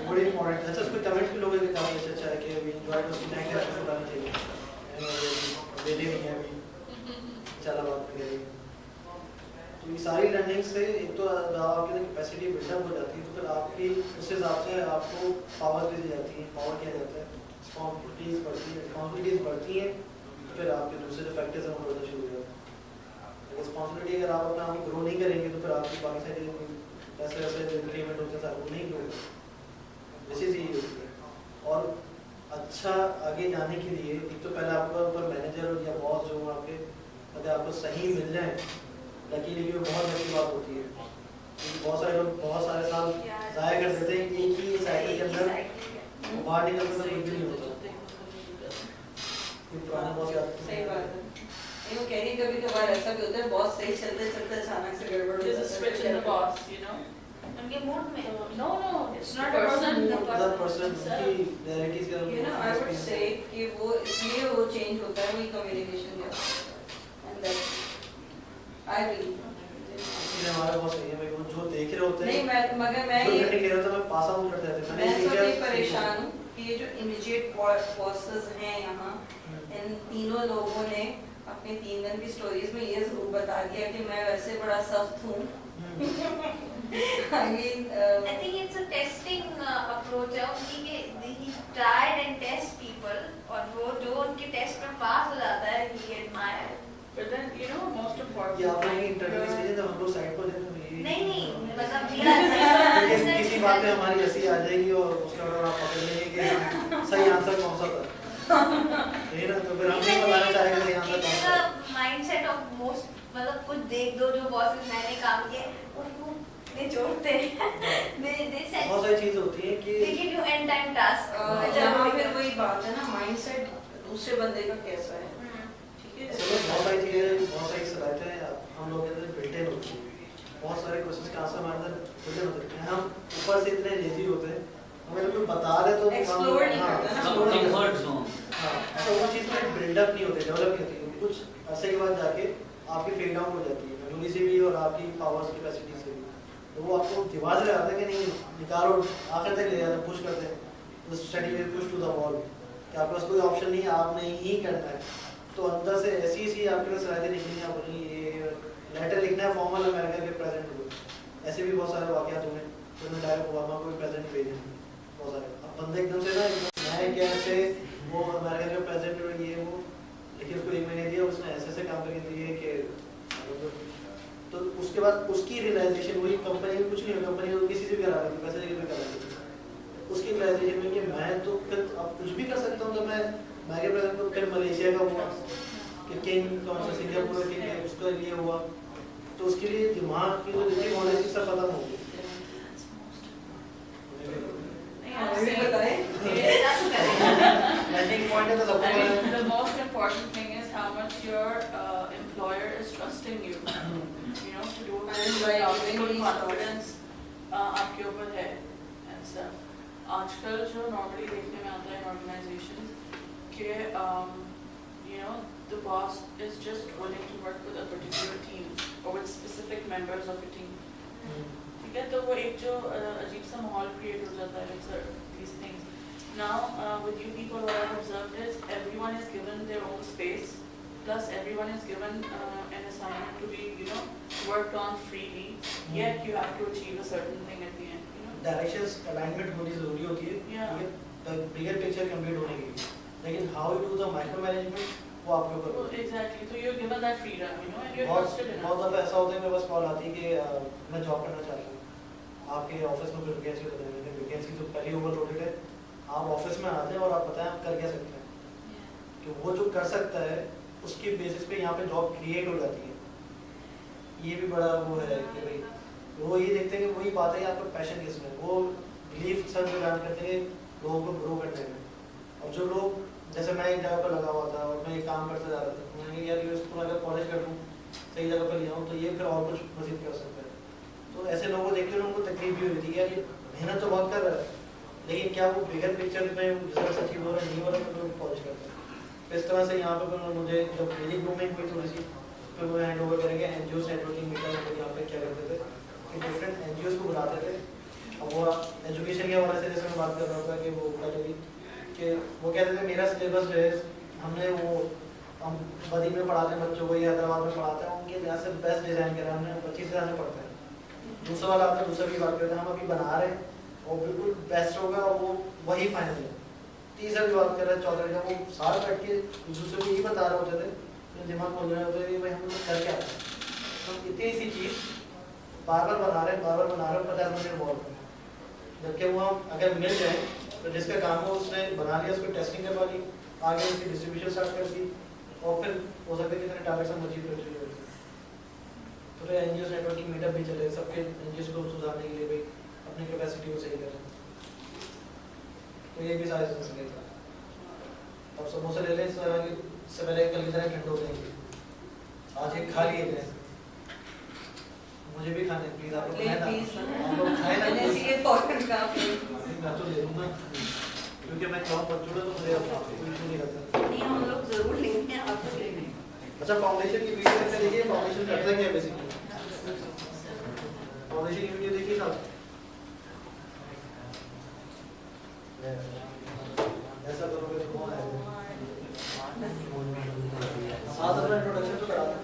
A: बड़ी इम्पोर्टेंट अच्छा उसमें कमेंट्स भी लोगों के काफी अच्छा है कि we enjoy to see next episode आने चाहिए वेले नहीं है अभी चला बात करेंगे तो ये सारी लर्निंग से एक तो आपकी कैपेसिटी बिल्डअप हो जाती है तो फिर आपकी उस हिसाब से आपको पावर भी दी जाती है पावर किया जाता है रिस्पॉन्सिबिलिटीज बढ़ती हैं तो फिर आपके दूसरे जो फैक्टर्स हैं वो बढ़ना शुरू हो जाते हैं रिस्पॉन्सिबिलिटी अगर आप अपना आप ग्रो नहीं करेंगे तो फिर आपकी बाकी सारी ऐसे ऐसे इंक्रीमेंट होते हैं सारे वो नहीं ग्रो जैसे ही होती है और अच्छा आगे जाने के लिए एक तो पहले आपका ऊपर मैनेजर या बॉस जो आपके अगर आपको सही मिल जाए लकीली भी बहुत अच्छी बात होती है क्योंकि बहुत सारे लोग बहुत सारे साल ज़ाया कर देते हैं एक ही साइकिल के अंदर बाहर निकलने का कुछ भी नहीं होता ये पुराने बॉस याद
B: सही बात है ये कह रही कभी कभार ऐसा भी होता है बहुत सही चलते चलते अचानक से गड़बड़ हो
C: There's a
B: जाता
C: switch in the boss, you know?
D: उनके मूड में
C: No, no, it's not
D: The
C: about the
D: person,
C: mood.
A: Other person की रियलिटीज का
B: you know I would say कि वो इसलिए वो चेंज होता है वही कम्युनिकेशन का एंड दैट आई विल
A: इसलिए हमारे बॉस नहीं है भाई वो जो देख रहे होते
B: नहीं
A: हैं
B: मगर मैं
A: जो
B: ये
A: करने कह रहा था मैं पास आउट कर देता
B: मैं तो ये परेशान हूँ कि ये जो इमीडिएट बॉसेस हैं यहाँ इन तीनों लोगों ने अपने 3 दिन की स्टोरीज में ये जरूर बता दिया कि मैं वैसे बड़ा सख्त हूँ I mean
D: I think it's a testing approach है उनकी कि he tried and test people और वो जो उनके टेस्ट में पास हो जाता है he admired
C: But then, you know, most important
A: ये आप लोग इंटरव्यू भेजे तो हम लोग साइड पर लेते हैं
D: नहीं मतलब
A: लेकिन किसी बात में हमारी ऐसी आ जाएगी और उसके बाद आप पकड़ लेंगे कि सही आंसर कौन सा था नहीं ना तो फिर हम नहीं बताना चाहेंगे सही आंसर कौन सा
D: माइंडसेट ऑफ मोस्ट मतलब कुछ देख दो जो बॉसेस मैंने काम किए उनको निचोड़ते हैं they said
A: बहुत सारी चीजें होती हैं कि
D: they give you end time task
B: जहाँ फिर वही बात है ना माइंडसेट दूसरे बंदे का कैसा है ठीक है
A: चलो बहुत सारी चीजें बहुत सारी सलाहियतें हैं हम लोग के अंदर बिल्ट इन होती है बहुत सारे क्वेश्चंस का आंसर हमारे अंदर बिल्ट इन होते हैं हम ऊपर से इतने लेजी होते हैं हमें कोई बता रहे तो
B: Explore नहीं करते ना।
F: कंफर्ट जोन
A: हाँ ऐसा वो चीज़ में बिल्डअप नहीं होते डेवलप नहीं होती कुछ अरसे के बाद जाके आपकी फेड डाउन हो जाती है मेमोरी से भी और आपकी पावर्स कैपेसिटी से भी तो वो आपको दिमाग से आता है कि नहीं निकालो आखिर तक ले जाते हैं पुश करते हैं study will push to the wall कि आपके पास कोई ऑप्शन नहीं है आपने ही करना है तो अंदर से ऐसी सी आपके पास सलाहियतें निकलनी आप बोली ये लेटर लिखना है फॉर्मल अमेरिका के प्रेसिडेंट को ऐसे भी बहुत सारे वाकयात हुए तो मैं डायरेक्ट ओबामा को भी प्रेसिडेंट भेजे बहुत सारे अब बंदे एकदम से ना नए कैसे वो अमेरिका के प्रेसिडेंट ये वो लेकिन उसको 1 महीने दिया उसने ऐसे काम करके दिए कि तो उसके बाद उसकी रियलाइजेशन हुई कंपनी में कुछ नहीं हुआ कंपनी में किसी से भी करा रही थी पैसे लेकर करा रही थी उसकी रियलाइजेशन हुई कि मैं तो फिर अब कुछ भी कर सकता हूँ तो मैं के प्रेसिडेंट को फिर मलेशिया का हुआ कि किंग कौन सा सिंगापुर का किंग है उसका लिए हुआ तो उसके लिए दिमाग की जो जितनी नॉलेज थी सब खत्म हो गई
B: अभी बताएं
A: लैंडिंग पॉइंट है तो सबको
C: I mean,
A: पता
C: the most important thing is how much your employer is trusting you. You know, to do
B: And
C: it
B: by
C: with
B: giving
C: full
B: these
C: confidence आपके ऊपर है and stuff. आजकल जो normally देखने में आता है in organizations कि you know the boss is just willing to work with a particular team or with specific members of a team. ठीक है तो वो एक जो अजीब सा माहौल क्रिएट हो जाता है with these things. Now with you people what I've observed is everyone is given their own space plus everyone is given an assignment to be you know worked on freely yet you have to achieve a certain thing at the end you know
A: directions alignment होनी जरूरी होती है
C: Yeah.
A: ठीक है bigger picture complete होने की, लेकिन how you do the micro management वो आपके ऊपर होता है।
C: Exactly. So you're given that freedom, you know, and you're
A: बहुत
C: trusted enough.
A: बहुत दफा ऐसा होता है मेरे पास कॉल आती है कि मैं जॉब करना चाहता हूँ, आपके ऑफिस में कोई वैकेंसी होती है, लेकिन वैकेंसी तो पहले ओवरलोडेड है, आप ऑफिस में आते हैं और आप बताएं आप कर क्या सकते हैं, कि वो जो कर सकता है उसकी बेसिस पे यहाँ पे जॉब क्रिएट हो जाती है। ये भी बड़ा वो है कि भाई वो ये देखते हैं कि वही बात है कि आपका पैशन किस में, वो बिलीफ सर जो बयान करते हैं लोगों को ग्रो करने में। और जो लोग जैसे मैं एक जगह पर लगा हुआ था और मैं ये काम करते जा रहा था, मैंने यार ये इसको अगर पॉलिश कर दूँ सही जगह पर ले आऊँ तो ये फिर और कुछ मजीद कर सकता है। तो ऐसे लोगों को देख के उनको तकलीफ भी हुई थी यार ये मेहनत तो बहुत कर रहा है, लेकिन क्या वो बिगर पिक्चर में रिजल्ट अचीव हो रहा है नहीं हो रहा है, तो पॉलिश करते हैं। तो इस तरह से यहाँ पर मुझे जब मेरी ग्रूमिंग हुई थोड़ी सी, फिर वो हैंड ओवर करेंगे एनजीओ नेटवर्किंग मीटर में यहाँ पे क्या करते थे कि डिफरेंट एनजीओ को बुलाते थे। अब वो एजुकेशन के हवाले से जैसे मैं बात कर रहा था कि वो पहले भी कि वो कहते थे मेरा सिलेबस जो है हमने वो हम बदी में पढ़ाते हैं बच्चों को या हैदराबाद में पढ़ाते हैं, उनके यहाँ से बेस्ट डिज़ाइन करा हमने 25,000 में पढ़ते हैं। दूसरा वाला आता है दूसरा भी बात करते हैं हम अभी बना रहे हैं और बिल्कुल बेस्ट होगा और वो वही फाइनल है। तीसरा भी बात कर रहे हैं चौथा का वो सारा कट के दूसरे को यही बता रहे होते थे, तो दिमाग खोल रहे होते थे भाई हम लोग कर क्या आते हैं, तो इतनी सी चीज़ बार बार बना रहे हैं 50 मिनट बहुत, जबकि वो हम अगर मिल जाए तो जिसका काम हो उसने बना लिया, उसको टेस्टिंग करवा ली, आगे उसकी डिस्ट्रीब्यूशन स्टार्ट कर दी और फिर हो सकता है कितने टारगेट हम अचीव कर चुके होते। तो फिर एनजीओ नेटवर्किंग मीटअप भी चले, सबके एनजीओ को सुधारने के लिए भाई अपनी कैपेसिटी को सही करें, तो ये भी सारे सिलसिले था। अब समोसे ले लें इससे पहले कल की तरह ठंड हो जाएंगे, आज एक खा लिए थे, मुझे भी खाने प्लीज आप लोग खाएं ना, आप लोग खाएं ना प्लीज। मैं तो ले लूँगा क्योंकि मैं क्लास पढ़ चुका तो मुझे अपना कोई इशू नहीं रहता।
B: नहीं हम लोग जरूर लेंगे, आप तो लेंगे।
A: अच्छा फाउंडेशन की वीडियो में देखिए, फाउंडेशन करता क्या है बेसिकली, फाउंडेशन की वीडियो देखिए साहब, ऐसा करोगे तो कौन आएगा। साथ अपना इंट्रोडक्शन तो करा दो।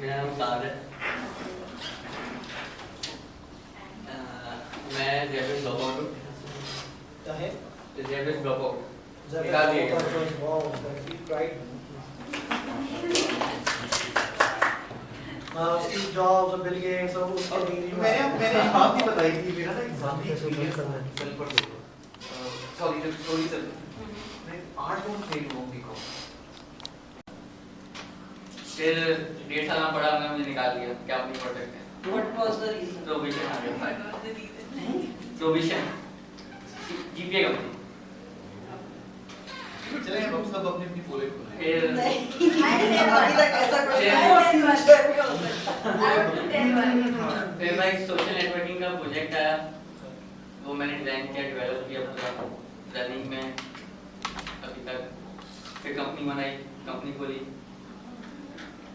F: मेरा नाम साद है, मैं जेबिस ड्रॉप आउट हूँ।
A: क्या है
F: जेबिस ड्रॉप आउट
A: निकाल दिए। Wow that feel pride. Steve jobs और बिल गेट्स और उसके डिग्री
E: मैंने एक बात भी बताई थी, मेरा ना एग्जाम भी एक्सपीरियंस कल पर सॉरी जब स्टोरी चल मैं 8 मंथ फेल हुआ बीकॉम,
F: फिर 1.5 साल में पढ़ा, मैं मुझे निकाल दिया क्या आप नहीं पढ़ सकते।
B: What was the reason?
F: Provision आ गया, प्रोविजन जीपीए कम
E: चले हम सब अपनी अपनी पोले खोले।
F: फिर
B: अभी तक ऐसा कुछ
F: फिर मैं सोशल नेटवर्किंग का प्रोजेक्ट आया, वो मैंने डिजाइन किया, डेवलप किया पूरा रनिंग में अभी तक। फिर कंपनी बनाई, कंपनी खोली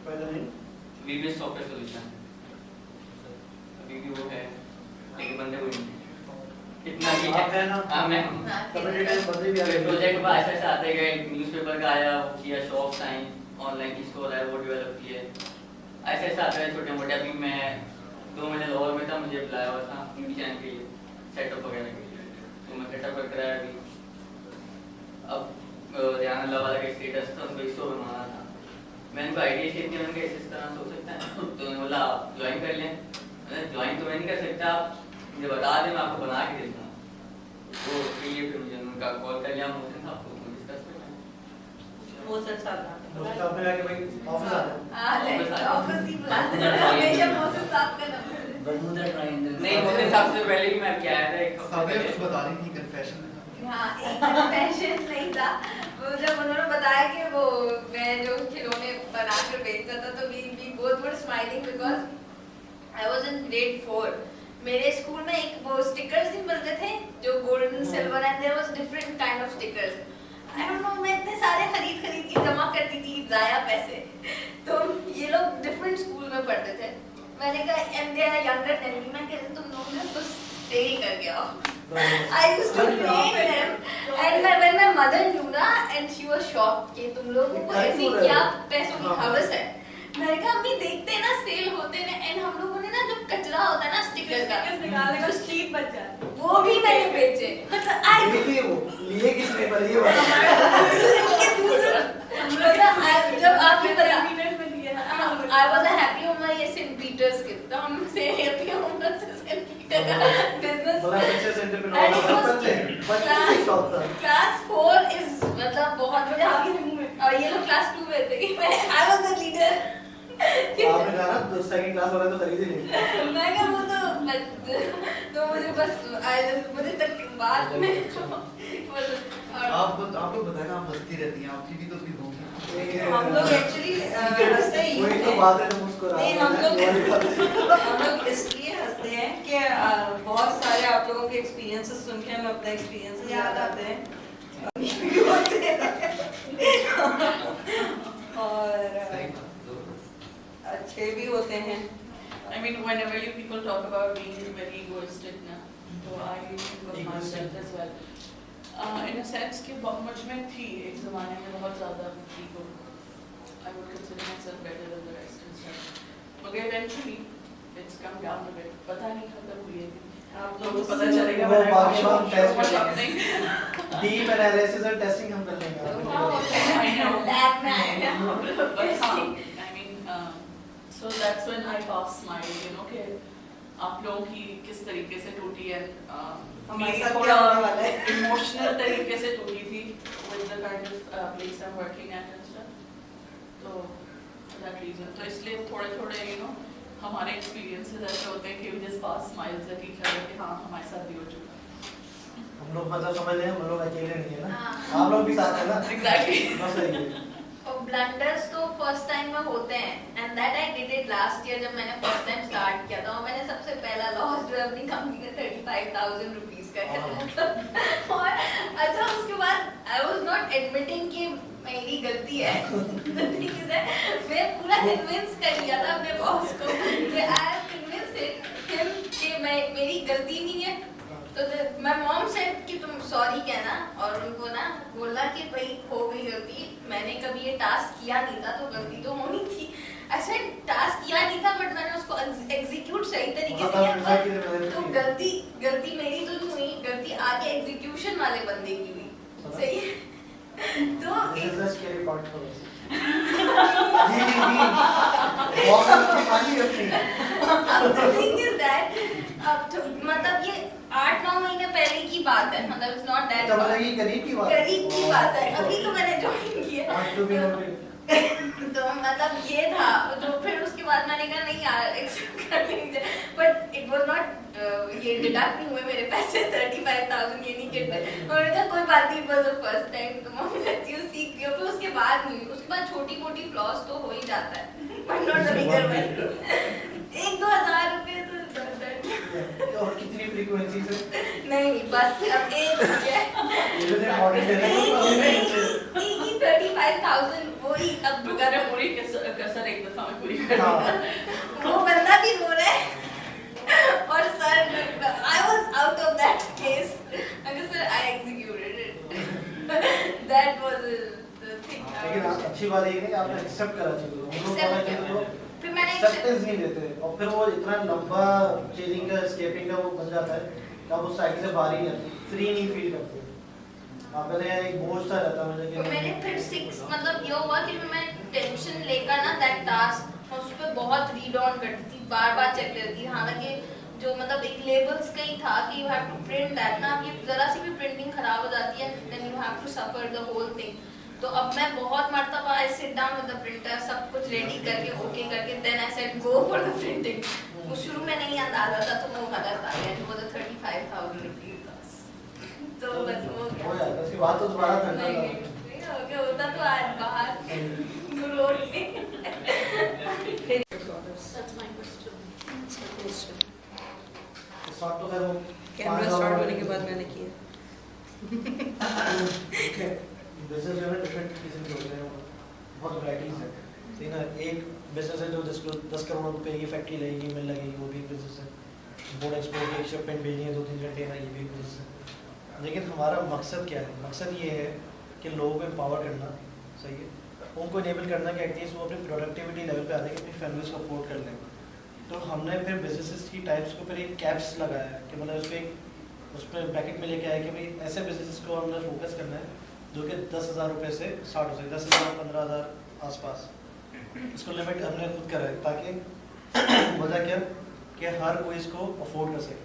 A: पहले नहीं
F: वीबीएस सॉफ्टवेयर सॉल्यूशन, अभी भी वो है लेकिन बंदे कोई नहीं इतना भी
A: आप है ना।
F: हाँ मैं
A: कम्युनिटी बंदे भी आ गए
F: प्रोजेक्ट पर ऐसे ऐसे आते गए, न्यूज़पेपर का आया वो किया, शॉप्स आई, ऑनलाइन की स्टोर आया वो डेवलप किए, ऐसे ऐसे आते गए छोटे मोटे। अभी मैं 2 महीने लाहौर में था, मुझे बुलाया हुआ था टीवी चैनल के लिए सेटअप वगैरह के लिए, तो मैं सेटअप कर कराया अभी। अब रियाना लवाला का स्टेटस था, उनको स्टोर बनाना था, मैंने उनको आइडिया शेयर किया, मैंने इस तरह सोच सकता है, तो उन्होंने बोला ज्वाइन कर लें। मैंने ज्वाइन तो मैं नहीं कर सकता, मुझे बता दें मैं आपको बना के देता हूँ। वो फिर मुझे उनका कॉल कर लिया, मोहसिन साहब को डिस्कस करना
B: वो सर साहब
A: मुझे साहब ने कहा कि भाई ऑफिस आ जाओ।
D: ऑफिस ही बुलाते हैं हमेशा मौसम साहब का नंबर है।
G: बर्मुदा ट्रायंगल
F: नहीं, मोहसिन साहब से पहले भी मैं क्या आया था एक हफ्ते
E: सामने
F: पहले।
E: कुछ बता रही थी कन्फेशन।
D: हाँ एक पैशन नहीं था वो, जब उन्होंने बताया कि वो मैं जो खिलौने बनाकर बेचता था तो we both were smiling because I was in grade 4। मेरे स्कूल में एक वो स्टिकर्स नहीं मिलते थे जो golden silver and there was different kind of stickers. I don't know मैं इतने सारे खरीद के जमा करती थी जाया पैसे। तो ये लोग डिफरेंट स्कूल में पढ़ते थे। मैंने कहा and they are younger than me, मैं कहती तुम लोग ना तो स्टे ही कर गया। I used to hate them and when my mother knew ना and she was shocked कि तुम लोगों को ऐसी क्या पैसों की हवस है। मैंने कहा अम्मी देखते हैं ना सेल होते हैं एंड हम लोगों ने ना जो कचरा होता है ना स्टिकर का
G: निकालने को स्लीप बच जाती है।
D: वो भी मैंने बेचे मतलब
A: लिए वो लिए किसने पर ये बात
D: जब आपने बता
G: मिनट में दिया
D: I was a happy homer ये St. Peter's के तो हमसे happy homer से St. Peter का business
A: बड़ा अच्छे सेंटर पे
D: And it was
A: बच्चे
D: class 4 is मतलब बहुत बड़े और ये लोग class 2 में थे मैं I was the leader
A: आपने कहा ना सेकंड क्लास वाला तो खरीद ही नहीं
D: मैं क्या वो तो मुझे बस मुझे तक बाद में
E: आप लोग बताएं आप हंसती रहती हैं आपकी भी तो कोई होगी
B: हम लोग एक्चुअली हंसते ही
A: वही तो
B: हैं।
A: बात है तो मुस्कुरा
B: नहीं हम लोग इसलिए हंसते हैं कि बहुत सारे आप लोगों के एक्सपीरियंसेस सुन के हमें अपना एक्सपीरियंस याद आते हैं और
E: सही बात जबरदस्त
B: अच्छे भी होते हैं।
C: I mean, whenever you people talk about being very egoistic, na, so I think of myself as well. In a sense कि मुझ में थी एक ज़माने में बहुत ज़्यादा ego. I would consider myself better than the rest and stuff. मगर eventually it's come down a bit. पता नहीं कब तक हुई है। आप लोगों को पता चलेगा
A: वो
C: when I
A: बाकी
C: show
A: हम टेस्ट
C: what's
A: करेंगे
C: happening.
A: डीप एनालिसिस और टेस्टिंग हम कर लेंगे
C: I know.
D: lab में आएगा
C: But I mean, so that's when I passed smile, you know, कि आप लोगों की किस तरीके से टूटी है
B: हमारे साथ क्या होने वाला है
C: इमोशनल तरीके से टूटी थी with the kind of place I'm working at and stuff. तो for that reason, तो इसलिए थोड़े you know हमारे experiences ऐसे होते हैं कि we just pass smiles at each other कि हाँ हमारे साथ भी हो चुका है।
A: हम लोग मतलब समझ रहे हैं हम लोग अकेले नहीं है ना
D: हाँ।
A: आप लोग भी साथ हैं ना
C: Exactly.
A: बस सही है
D: और ब्लंडर्स तो फर्स्ट टाइम में होते हैं and that I did it last year जब मैंने फर्स्ट टाइम स्टार्ट किया था और मैंने सबसे पहला लॉस जो है अपनी कंपनी का 35,000 रुपीस का किया और अच्छा उसके बाद आई वाज नॉट एडमिटिंग कि मेरी गलती है मैं पूरा कन्विंस कर लिया था अपने बॉस को कि आई हैव कन्विंस्ड हिम कि मैं मेरी गलती नहीं है तो मैं मॉम सेड कि तुम सॉरी कहना और उनको ना बोलना कि भाई हो गई गलती मैंने कभी ये टास्क किया नहीं था तो गलती तो होनी थी ऐसे टास्क किया नहीं था बट मैंने उसको एग्जीक्यूट सही तरीके से किया तो गलती मेरी तो नहीं हुई गलती आगे एग्जीक्यूशन वाले बंदे की हुई सही है तो
A: This is the scary part for us. जी बहुत खाली अपनी
D: the thing is that अब तो मतलब ये 8-9 महीने पहले की बात है मतलब it's not that
A: तो मतलब ये करीब की बात
D: करीब की बात है अभी तो मैंने ज्वाइन किया
A: आज तो भी हो गई
D: तो मतलब ये था तो फिर उसके बाद मैंने कहा नहीं यार एक्सेप्ट कर लेंगे बट इट वाज नॉट ये डिडक्ट नहीं हुए मेरे पैसे 35,000 ये नहीं किट और इधर कोई बात नहीं वाज द फर्स्ट टाइम तो मम्मी कहती है सीख लियो फिर उसके बाद नहीं उसके बाद छोटी-मोटी फ्लॉस तो हो ही जाता है but not the bigger one 1-2 हज़ार रुपए तो
A: और कितनी फ्रीक्वेंसी से
D: नहीं बस अब एक हो गया
A: ये जो मॉडल है
D: ही 35,000 वही अब
C: बुका ने पूरी कसर एक दफा में पूरी कर दी।
D: वो बंदा भी रो रहा है और sir I was out of that case अगर sir I executed it that was the thing
A: लेकिन अच्छी बात ये है कि आपने एक्सेप्ट करा चीजों को हम लोग पता चले तो
D: फिर मैंने
A: एक्सेप्टेंस नहीं देते और फिर वो इतना लंबा चेजिंग का एस्केपिंग का वो बन जाता है कि आप उस साइकिल से बाहर ही नहीं आते फ्री नहीं फील करते आप पहले एक बोझ सा रहता मुझे कि
D: मैंने फिर 6 मतलब ये हुआ कि मैं टेंशन लेकर ना दैट टास्क उस पे बहुत रीड ऑन करती थी बार-बार चेक करती थी हालांकि जो मतलब एक लेबल्स का ही था कि you have to print that ना ये जरा सी भी प्रिंटिंग खराब हो जाती है then you have to suffer the whole thing तो अब मैं बहुत मर्तबा I sit down with the printer सब कुछ रेडी करके ओके करके then I said go for the printing वो शुरू में नहीं अंदाजा था तो वो गलत आ गया वो तो 35,000 रुपीस तो बस हो गया
A: हो जाता है उसकी बात तो दोबारा करना
D: नहीं हो गया होता तो आज बाहर रोड पे
G: That's my question.
A: स्टार्ट तो खैर वो
B: कैमरा स्टार्ट होने के बाद मैंने किया
A: बिजनेस जो है डिफरेंट किस्म के होते हैं बहुत वैराइटीज है ठीक है एक बिजनेस है जो 10 करोड़ रुपए की फैक्ट्री लगेगी मिल लगेगी वो भी एक बिजनेस है बोर्ड एक्सपोर्ट की शिपमेंट भेजनी है 2-3 घंटे में ये भी एक बिजनेस है लेकिन हमारा मकसद क्या है मकसद ये है कि लोगों को एम्पावर करना सही है उनको इनेबल करना कि एटलीस्ट वो अपनी प्रोडक्टिविटी लेवल पे आने की अपनी फैमिलीज को अफोर्ड कर लें। तो हमने फिर बिजनेसेस की टाइप्स को फिर एक कैप्स लगाया कि मतलब उसमें ब्रैकेट में लेके आया कि भाई ऐसे बिजनेसेस को हमने फोकस करना है जो कि 10,000 रुपये से स्टार्ट हो सके, 10,000 15,000 आसपास। इसको लिमिट हमने खुद करा है ताकि वजह क्या कि हर कोई इसको अफोर्ड कर सके।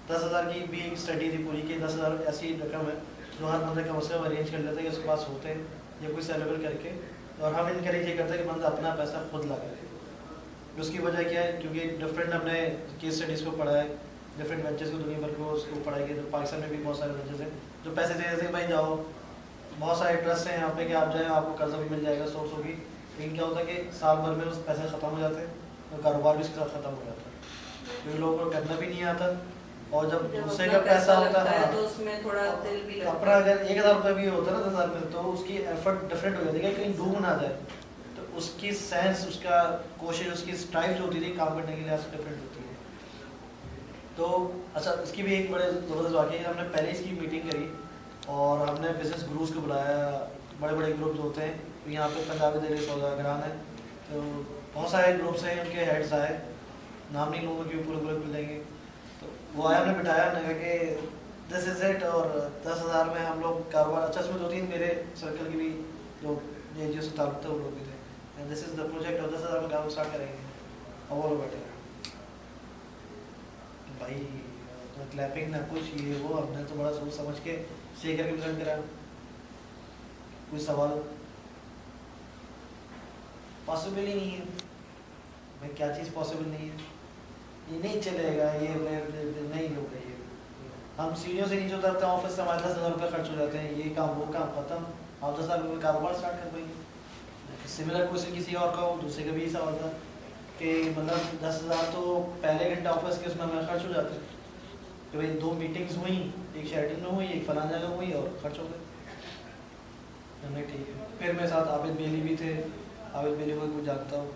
A: 10,000 की भी एक स्टडी थी पूरी कि 10,000 ऐसी रकम है जो हर बंदे का उससे अरेंज कर लेता है कि उसके पास होते हैं या कोई सेलेबल करके, और हम इनकरेज ये करते हैं कि बंदा अपना पैसा खुद लगाए। उसकी वजह क्या है, क्योंकि डिफरेंट हमने केस स्टडीज़ को पढ़ा है, डिफरेंट वेंचर्स को दुनिया भर को उसको पढ़ाई की। तो पाकिस्तान में भी बहुत सारे वेंचर्स हैं जो पैसे दे देते हैं भाई जाओ, बहुत सारे ट्रस्ट हैं यहाँ पे कि आप जाएँ आपको कर्जा भी मिल जाएगा सोर्स होगी, लेकिन क्या होता है कि साल भर में उस पैसे ख़त्म हो जाते हैं और कारोबार भी उसके साथ ख़त्म हो जाता है क्योंकि लोगों को करना भी नहीं आता। और जब दूसरे का पैसा होता है
B: तो उसमें थोड़ा दिल भी लगता है।
A: अपना अगर 1,000 रुपये भी होता है ना 10,000 में, तो उसकी एफर्ट डिफरेंट हो जाती है, कहीं डूब ना जाए। तो उसकी सेंस, उसका कोशिश, उसकी स्ट्राइव जो होती थी काम करने के लिए आज डिफरेंट होती है। तो अच्छा, इसकी भी एक बड़े ज़बरदस्त वाक़या है। हमने पहले इसकी मीटिंग करी और हमने बिजनेस ग्रुप्स को बुलाया, बड़े बड़े ग्रुप जो होते हैं यहाँ पे पंजाबी दिल्ली सौदागरान है, तो बहुत सारे ग्रुप्स हैं, उनके हेड्स आए, नाम नहीं लूँगा क्यों पूरे मिल जाएंगे। तो वो आया, हमने बिठाया, हमने कहा कि दिस इज इट, और 10,000 में हम लोग कारोबार। अच्छा, इसमें 2-3 मेरे सर्कल की भी जो NGO से ताल्लुक था वो लोग भी थे, and this is the project, और 10,000 में कारोबार स्टार्ट करेंगे। और वो लोग बैठे भाई, तो क्लैपिंग ना कुछ ये वो, हमने तो बड़ा सोच समझ के सही करके प्रेजेंट करा। कोई सवाल? पॉसिबल ही नहीं है भाई, क्या चीज़ पॉसिबल नहीं है? ये नहीं चलेगा, ये नहीं होगा। ये हम सीढ़ियों से नीचे उतरते हैं, ऑफिस से हमारे 10,000 रुपये खर्च हो जाते हैं, ये काम वो काम खत्म, आप 10,000 रुपये कारोबार स्टार्ट कर पाएंगे। सिमिलर क्वेश्चन किसी और का हो, दूसरे का भी सवाल था कि मतलब 10,000 तो पहले घंटे ऑफिस के उसमें हमें खर्च हो जाते हैं कि भाई 2 मीटिंग्स हुई, एक शेडिंग में हुई, एक फलान जगह हुई, और खर्च हो गए। हमने ठीक है। फिर मेरे साथ आबिद बेली भी थे, आबिद बेली को कोई जानता हो,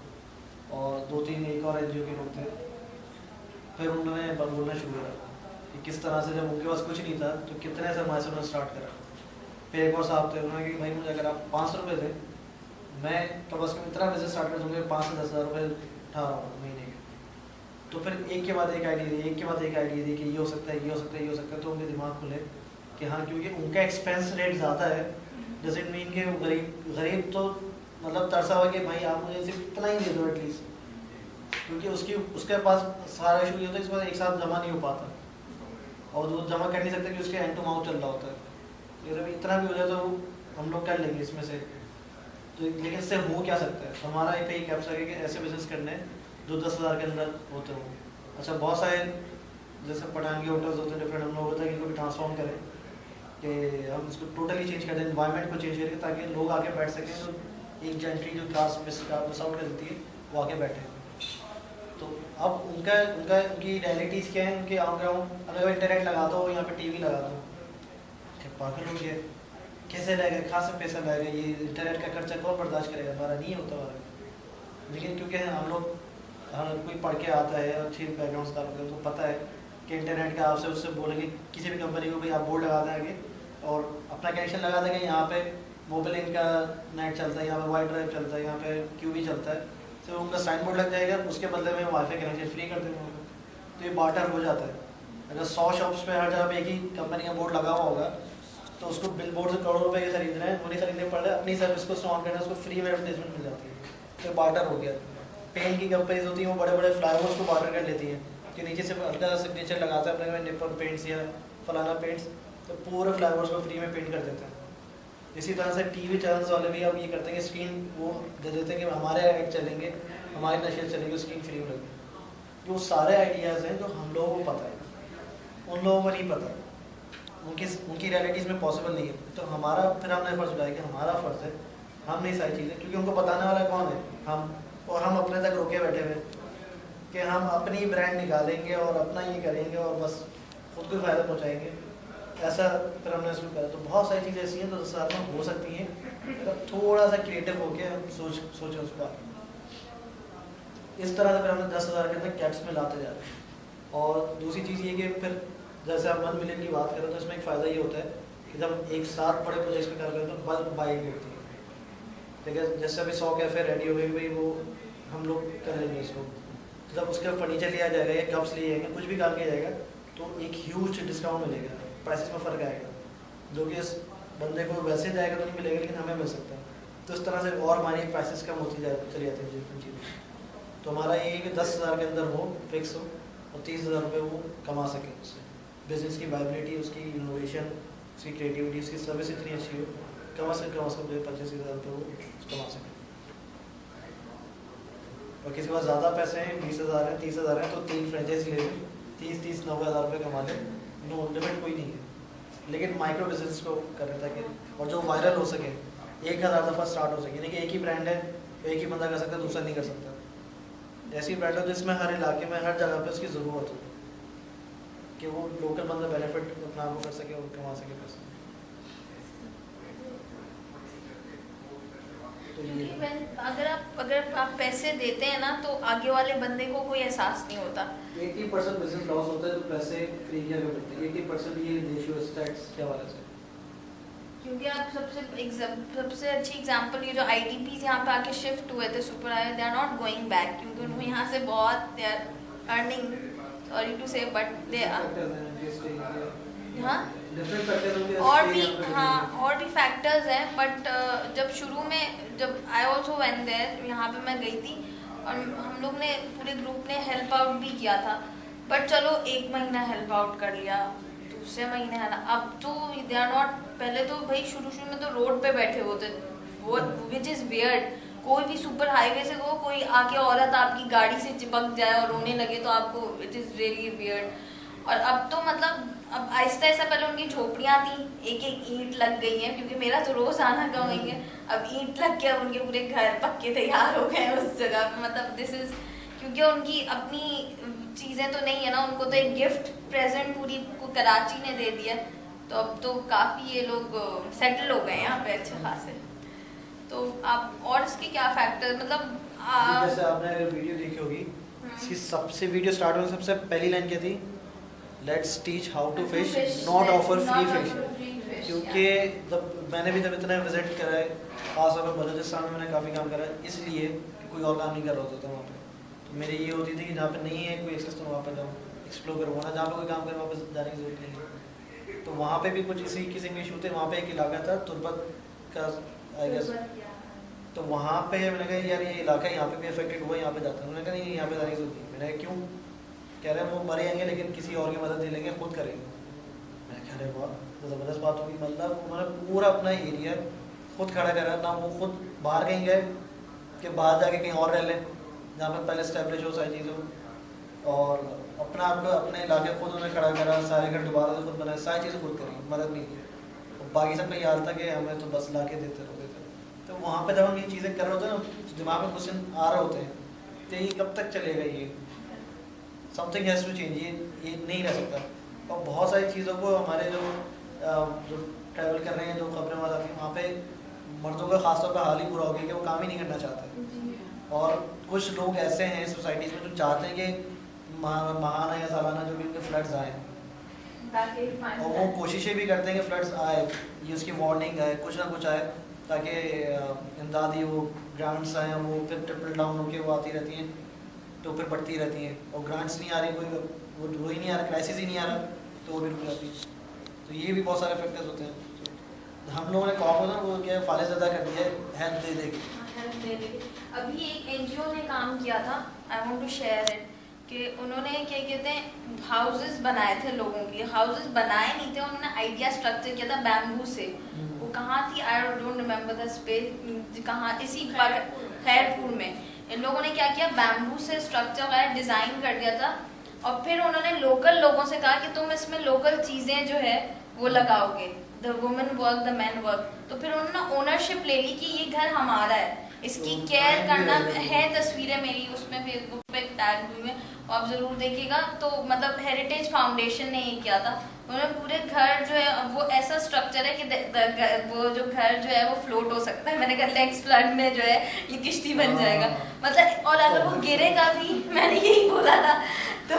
A: और 2-3 एक और NGO के लोग थे। फिर उन्होंने बोलना शुरू करा कि किस तरह से जब उनके पास कुछ नहीं था तो कितने सरमाए से उन्होंने स्टार्ट करा। फिर एक और साहब थे, उन्होंने कहा भाई मुझे अगर आप 500 रुपये थे, मैं कम अज़ कम इतना बिजनेस स्टार्ट कर दूँगा 5 से 10,000 रुपये उठा रहा हूँ महीने के। तो फिर एक के बाद एक आइडिया दी, एक के बाद एक आइडिया दी कि ये हो सकता है, ये हो सकता है, ये हो सकता है। तो उनके दिमाग खुले कि हाँ, क्योंकि उनका एक्सपेंस रेट ज़्यादा है, डजंट मीन कि गरीब तो मतलब तरसा हुआ कि भाई आप मुझे सिर्फ इतना ही दे दो एटलीस्ट, क्योंकि उसके पास सारा इशू ये होता है इस बार एक साथ जमा नहीं हो पाता, और वो जमा कर नहीं सकते कि उसके हैंड टू माउथ चल रहा होता है। तो अभी इतना भी हो जाए तो हम लोग कर लेंगे इसमें से। तो लेकिन इससे हो क्या सकता है? हमारा एक ही कैप्स है कि ऐसे बिजनेस करने हैं जो 10,000 के अंदर होते हों। अच्छा, बहुत सारे जैसे पठान के होटल्स होते हैं डिफरेंट, हम लोग होता है कि इनको भी ट्रांसफॉर्म करें कि हम इसको टोटली चेंज कर दें, इन्वायरमेंट को चेंज करें ताकि लोग आके बैठ सकें। तो एक जेंट्री जो क्लास मिस आउट कर देती है वो आके बैठे। तो अब उनकी रियलिटीज़ क्या है, उनके ऑन ग्राउंड अगर इंटरनेट लगा दो, यहाँ पे TV लगा दो, क्या पागल हो गया? कैसे लगेगा, कहाँ से पैसा लगेगा? ये इंटरनेट का खर्चा कौन बर्दाश्त करेगा? हमारा नहीं होता हमारा। लेकिन क्योंकि हम कोई पढ़ के आता है, अच्छी बैकग्राउंड से आता है, तो पता है कि इंटरनेट का आपसे उससे बोलेंगे किसी भी कंपनी को भाई आप बोर्ड लगा दें आगे और अपना कनेक्शन लगा देंगे, यहाँ पे मोबाइल का नेट चलता है, यहाँ पे वाई ड्राइव चलता है, यहाँ पे QB चलता है, तो उनका साइन बोर्ड लग जाएगा, उसके बदले में वाईफाई कनेक्शन फ्री कर देंगे उनको। तो ये बार्टर हो जाता है। अगर 100 शॉप्स पे हर जगह पे एक ही कंपनी का बोर्ड लगा हुआ होगा तो उसको बिल बोर्ड से करोड़ों रुपए के खरीद रहे हैं, वो नहीं खरीदने पड़ रहे, अपनी सर्विस को ऑन करना है, उसको फ्री में एडवर्टाइजमेंट मिल जाती है। तो बार्टर हो गया। पेंट की कंपनीज होती हैं, वो बड़े बड़े फ्लाईओवर्स को बार्टर कर लेती हैं कि नीचे से अपना सिग्नेचर लगाता है अपने निपन पेंट्स या फलाना पेंट्स, तो पूरे फ्लाईओवर्स को फ्री में पेंट कर देते हैं। इसी तरह से TV चैनल्स वाले भी अब ये करते हैं कि स्क्रीन वो दे देते हैं कि हमारे ऐड चलेंगे, हमारी नशे चलेंगे, स्क्रीन फ्री में लगेगी। जो सारे आइडियाज़ हैं जो हम लोगों को पता है, उन लोगों को नहीं पता, उनकी रियलिटीज़ में पॉसिबल नहीं है। तो हमारा फिर हमने फर्ज उठाया कि हमारा फ़र्ज़ है हम नहीं सारी चीज़ें, क्योंकि उनको बताने वाला कौन है? हम। और हम अपने तक रोके बैठे हुए कि हम अपनी ब्रांड निकालेंगे और अपना ये करेंगे और बस खुद को फ़ायदा पहुँचाएंगे, ऐसा फिर हमने शुरू करा। तो बहुत सारी चीज़ें ऐसी हैं तो 10,000 में हो सकती हैं, मतलब थोड़ा सा क्रिएटिव होके हम सोचें उस पर। इस तरह से फिर हमने 10,000 के अंदर कैप्स में लाते जा रहे हैं। और दूसरी चीज़ ये कि फिर जैसे आप 1 मिलियन की बात करें तो इसमें एक फ़ायदा ये होता है कि जब एक साथ बड़े प्रोजेक्ट्स में कर रहे हो तो बल्क बाइंग होती है। लेकिन जैसे अभी 100 कैफे रेडी हो गए भाई, वो हम लोग कर लेंगे इसको, जब उसका फर्नीचर लिया जाएगा या कप्स लिए जाएंगे, कुछ भी काम किया जाएगा तो एक ह्यूज डिस्काउंट मिलेगा, प्राइसेस में फ़र्क आएगा, जो कि इस बंदे को वैसे जाएगा तो नहीं मिलेगा लेकिन हमें मिल सकता है। तो इस तरह से और हमारी प्राइसेस कम होती चली जाती है जिन चीज़ों। तो हमारा ये है कि 10,000 के अंदर हो फिक्स हो और 30,000 रुपये वो कमा सके उससे। बिजनेस की वाइबिलिटी, उसकी इनोवेशन, उसकी क्रिएटिविटी, उसकी सर्विस इतनी अच्छी हो, कम से कम 25,000 रुपये वो कमा सके। और किसी के पास ज़्यादा पैसे हैं, 20,000 है, 30,000 है, तो 3 फ्रेंचाइज ले लें, 30-90,000 रुपये कमा लें, नो लिमिट कोई नहीं है। लेकिन माइक्रो बिजनेस को करें ताकि, और जो वायरल हो सके, 1,000 दफ़ा स्टार्ट हो सके, यानी कि एक ही ब्रांड है, एक ही बंदा कर सकता है, दूसरा नहीं कर सकता। ऐसी ब्रांड हो जिसमें हर इलाके में हर जगह पे उसकी ज़रूरत हो, कि वो लोकल बंदा बेनिफिट अपना वो कर सके और कमा सके पैसे। तो ये
D: अगर आप पैसे देते हैं ना तो आगे वाले बंदे को कोई एहसास नहीं होता।
A: 80% बिजनेस लॉस होता है तो पैसे फ्री किया करते हैं, 80% ये रेशियो स्टैट्स के हवाले से।
D: क्योंकि आप सबसे अच्छी एग्जांपल ये जो IDPs यहाँ पे आके शिफ्ट हुए थे, सुपर आए, they are not going back, क्योंकि उनको यहाँ से बहुत they are earning, sorry to say, but they हाँ और भी फैक्टर्स हैं, बट जब शुरू में जब आई ऑल्सो वेंट देयर, यहाँ पे मैं गई थी और हम लोग ने पूरे ग्रुप ने हेल्प आउट भी किया था, बट चलो 1 महीना हेल्प आउट कर लिया, दूसरे महीने है ना, अब तो दे आर नॉट, पहले तो भाई शुरू में तो रोड पे बैठे होते, वो विच इज़ वियर्ड। कोई भी सुपर हाईवे से कोई आके औरत आपकी गाड़ी से चिपक जाए और रोने लगे तो आपको इट इज़ रियली वियर्ड। और अब तो मतलब अब आहिस्ता आहिस्ता, पहले उनकी झोपड़ियाँ थी, एक ईंट लग गई है, क्योंकि मेरा तो रोज़ आना का वही है, अब ईंट लग के अब उनके पूरे घर पक्के तैयार हो गए उस जगह पे। मतलब दिस इज़, क्योंकि उनकी अपनी चीज़ें तो नहीं है ना, उनको तो एक गिफ्ट प्रेजेंट पूरी कराची ने दे दिया, तो अब तो काफ़ी ये लोग सेटल हो गए यहाँ पे अच्छे खासे। तो आप और इसके क्या फैक्टर, मतलब
A: जैसे आपने अगर वीडियो देखी होगी, इसकी सबसे वीडियो स्टार्ट होने सबसे पहली लाइन क्या थी, let's teach how to fish, not offer free fish. क्योंकि मैंने भी जब इतना विजिट करा है, खासतौर पर बलूचिस्तान में मैंने काफ़ी काम करा है, इसलिए कोई और काम नहीं कर रहा होता था वहाँ पे। तो मेरी ये होती थी कि जहाँ पे नहीं है कोई एक्सेस तो वहाँ पे जाऊँ, एक्सप्लोर करूँ, ना जहाँ पे कोई काम करे वहाँ पे जाने की जरूरत नहीं है। तो वहाँ पे भी कुछ इसी किसी में इशू थे। वहाँ पे एक इलाका था तुर्बत का, आई गेस, तो वहाँ पे मैंने कहा यार ये इलाका यहाँ पे भी अफेक्टेड हुआ, यहाँ पे जाता है। उन्होंने कहा नहीं यहाँ पे जाने की जरूरत नहीं। मैंने कहा क्यों? कह रहे हैं वो मरे जाएंगे लेकिन किसी और की मदद नहीं लेंगे, खुद करेंगे। मैंने कहा अरे वाह, तो ज़बरदस्त बात होगी। मतलब उन्होंने पूरा अपना एरिया खुद खड़ा करा, ना वो खुद बाहर कहीं गए कि बाहर जाके कहीं और रह लें जहाँ पर पहले स्टैब्लिश हो सारी चीज़ों, और अपना आपको अपने इलाके खुद उन्हें खड़ा करा, सारे घर दोबारा से खुद बनाए, सारी चीज़ें खुद करी, मदद नहीं की। और बाकी सब का याद था कि हमें तो बस ला के देते रहो। तो वहाँ पे जब हम ये चीज़ें कर रहे होते हैं ना, दिमाग में क्वेश्चन आ रहे होते हैं तो ये कब तक चलेगा, ये समथिंग हैज़ टू चेंज, ये नहीं रह सकता। और बहुत सारी चीज़ों को हमारे जो ट्रैवल कर रहे हैं, जो खबरें वहाँ आती हैं, वहाँ पे मर्दों का खासतौर पर हाल ही पूरा हो गया कि वो काम ही नहीं करना चाहते। और कुछ लोग ऐसे हैं सोसाइटीज़ में जो चाहते हैं कि महाना या सालाना जो भी उनके फ्लड्स आए, और वो कोशिशें भी करते हैं कि फ्लड्स आए, ये उसकी वार्निंग आए, कुछ ना कुछ आए, ताकि इमदादी वो ग्रांट्स आए, वो फिर ट्रिपल डाउन होकर वो आती रहती हैं, तो फिर बढ़ती रहती हैं। और ग्रांट्स नहीं आ रही, कोई वो ही नहीं आ रहा, क्राइसिस ही नहीं आ रहा, तो वो भी रुक जाती है। तो ये भी बहुत सारे फैक्टर्स होते हैं। हम लोगों ने कॉम होता है वो क्या फाले ज़्यादा कर दिया है, हेल्प दे देगी।
D: अभी एक NGO ने काम किया था, I want to share it, कि उन्होंने क्या कहते हैं हाउसेस बनाए थे लोगों के लिए। हाउसेस बनाए नहीं थे, उन्होंने आइडिया स्ट्रक्चर किया था बैम्बू से। वो कहाँ थी, I don't remember the space, कहाँ, इसी खैरपुर में। इन लोगों ने क्या किया, बैम्बू से स्ट्रक्चर वगैरह डिज़ाइन कर दिया था, और फिर उन्होंने लोकल लोगों से कहा कि तुम इसमें लोकल चीज़ें जो है वो लगाओगे, the women work the man work. तो फिर उन्होंने ओनरशिप ले ली कि ये घर हमारा है, इसकी केयर करना है। तस्वीरें मेरी उसमें फेसबुक पे टैग हुई है, आप ज़रूर देखिएगा। तो मतलब हेरिटेज फाउंडेशन ने ये किया था, उन्होंने पूरे घर जो है वो ऐसा स्ट्रक्चर है कि वो जो घर जो है वो फ्लोट हो सकता है। मैंने कहा नेक्स्ट फ्लड में जो है ये किश्ती बन जाएगा, मतलब। और अगर वो गिरेगा भी, मैंने यही बोला था तो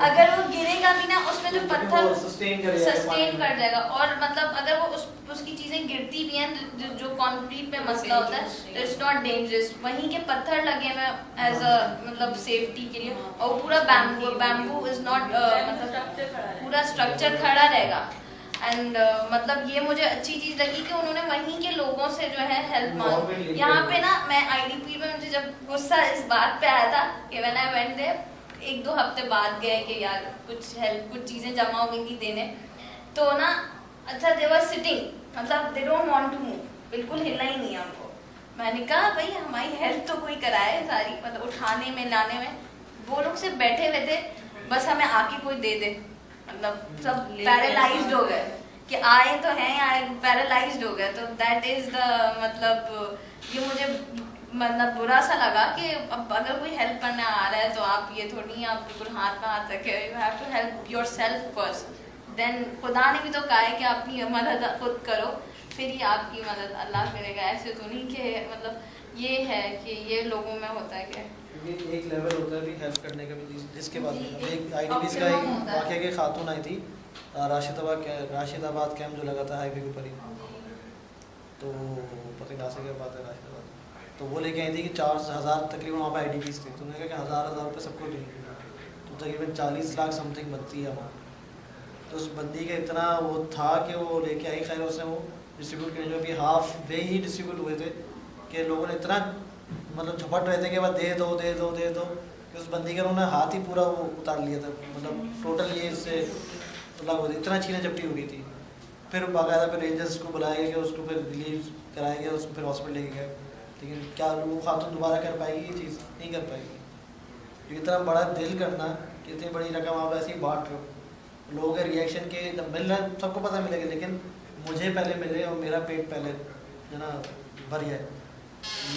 D: अगर वो गिरेगा भी ना उसमें जो पत्थर
A: सस्टेन
D: कर जाएगा, और मतलब अगर वो उसकी चीजें गिरती भी हैं जो कंक्रीट पे मसला होता है तो इट्स नॉट डेंजरस। वहीं के पत्थर लगे हुए एज अ मतलब सेफ्टी के लिए, और पूरा बैम्बू इज नॉट मतलब पूरा स्ट्रक्चर खड़ा रहेगा। एंड मतलब ये मुझे अच्छी चीज लगी कि उन्होंने वहीं के लोगों से जो है हेल्प मांगी। यहाँ पे ना मैं आईडीपी में मुझे जब गुस्सा इस बात पे आया था कि व्हेन आई वेंट देयर, 1-2 हफ्ते बाद गए कि यार कुछ हेल्प, कुछ चीजें जमा हो गई थी देने, तो ना अच्छा दे वर सिटिंग, मतलब they don't want to move, बिल्कुल हिलना ही नहीं है उनको। मैंने कहा भाई हमारी हेल्प तो कोई कराए सारी, मतलब उठाने में लाने में, वो लोग सिर्फ बैठे हुए थे, बस हमें आके कोई दे दे, मतलब सब पैरालाइज्ड हो गए कि आए तो हैं आए, पैरालाइज्ड हो गए। तो दैट इज द मतलब ये मुझे मतलब बुरा सा लगा कि अब अगर कोई हेल्प करने आ रहा है तो आप ये थोड़ी आप बिल्कुल हाथ में हाथ रखे, you have to help yourself first, then खुदा ने भी तो कहा है कि अपनी मदद खुद करो फिर ही आपकी मदद अल्लाह करेगा। ऐसे तो नहीं कि मतलब ये है कि ये लोगों में होता है कि
A: ये एक लेवल होता है भी हेल्प करने का भी, जिसके बाद एक आईडीपीज का एक वाकया की खातून आई थी राशिदाबाद कैंप जो लगा था हाईवे के ऊपर ही, तो पता नहीं से क्या बात है राशिदाबाद, तो वो लेके आई थी कि 4000 तकरीबन वहाँ पर आईडीपीज थे, तो उन्होंने कहा कि 1000 रुपये सबको देंगे, तो तकरीबन 40 लाख समथिंग बनती है वहाँ। तो उस बंदी का इतना वो था कि वो लेके आई, खैर उसने वो डिस्ट्रीब्यूट किए, जो अभी हाफ वे ही डिस्ट्रीब्यूट हुए थे कि लोगों ने इतना मतलब झपट रहे थे कि बस दे दो दे दो दे दो, कि उस बंदी का उन्होंने हाथ ही पूरा वो उतार लिया था, मतलब टोटल ये इससे अलग हो गई, इतना छीना झपटी हो गई थी। फिर बाकायदा फिर रेंजर्स को बुलाया गया कि उसको फिर रिलीव कराया गया, उसको फिर हॉस्पिटल लेके गए, लेकिन क्या वो खातून दोबारा कर पाएगी ये चीज़? नहीं कर पाएगी, क्योंकि इतना बड़ा दिल करना कि इतनी बड़ी रकम आप ऐसे ही बांट रहे हो, लोगों के रिएक्शन के जब मिल रहा है सबको पता मिलेगा, लेकिन मुझे पहले मिले और मेरा पेट पहले जो ना भर जाए,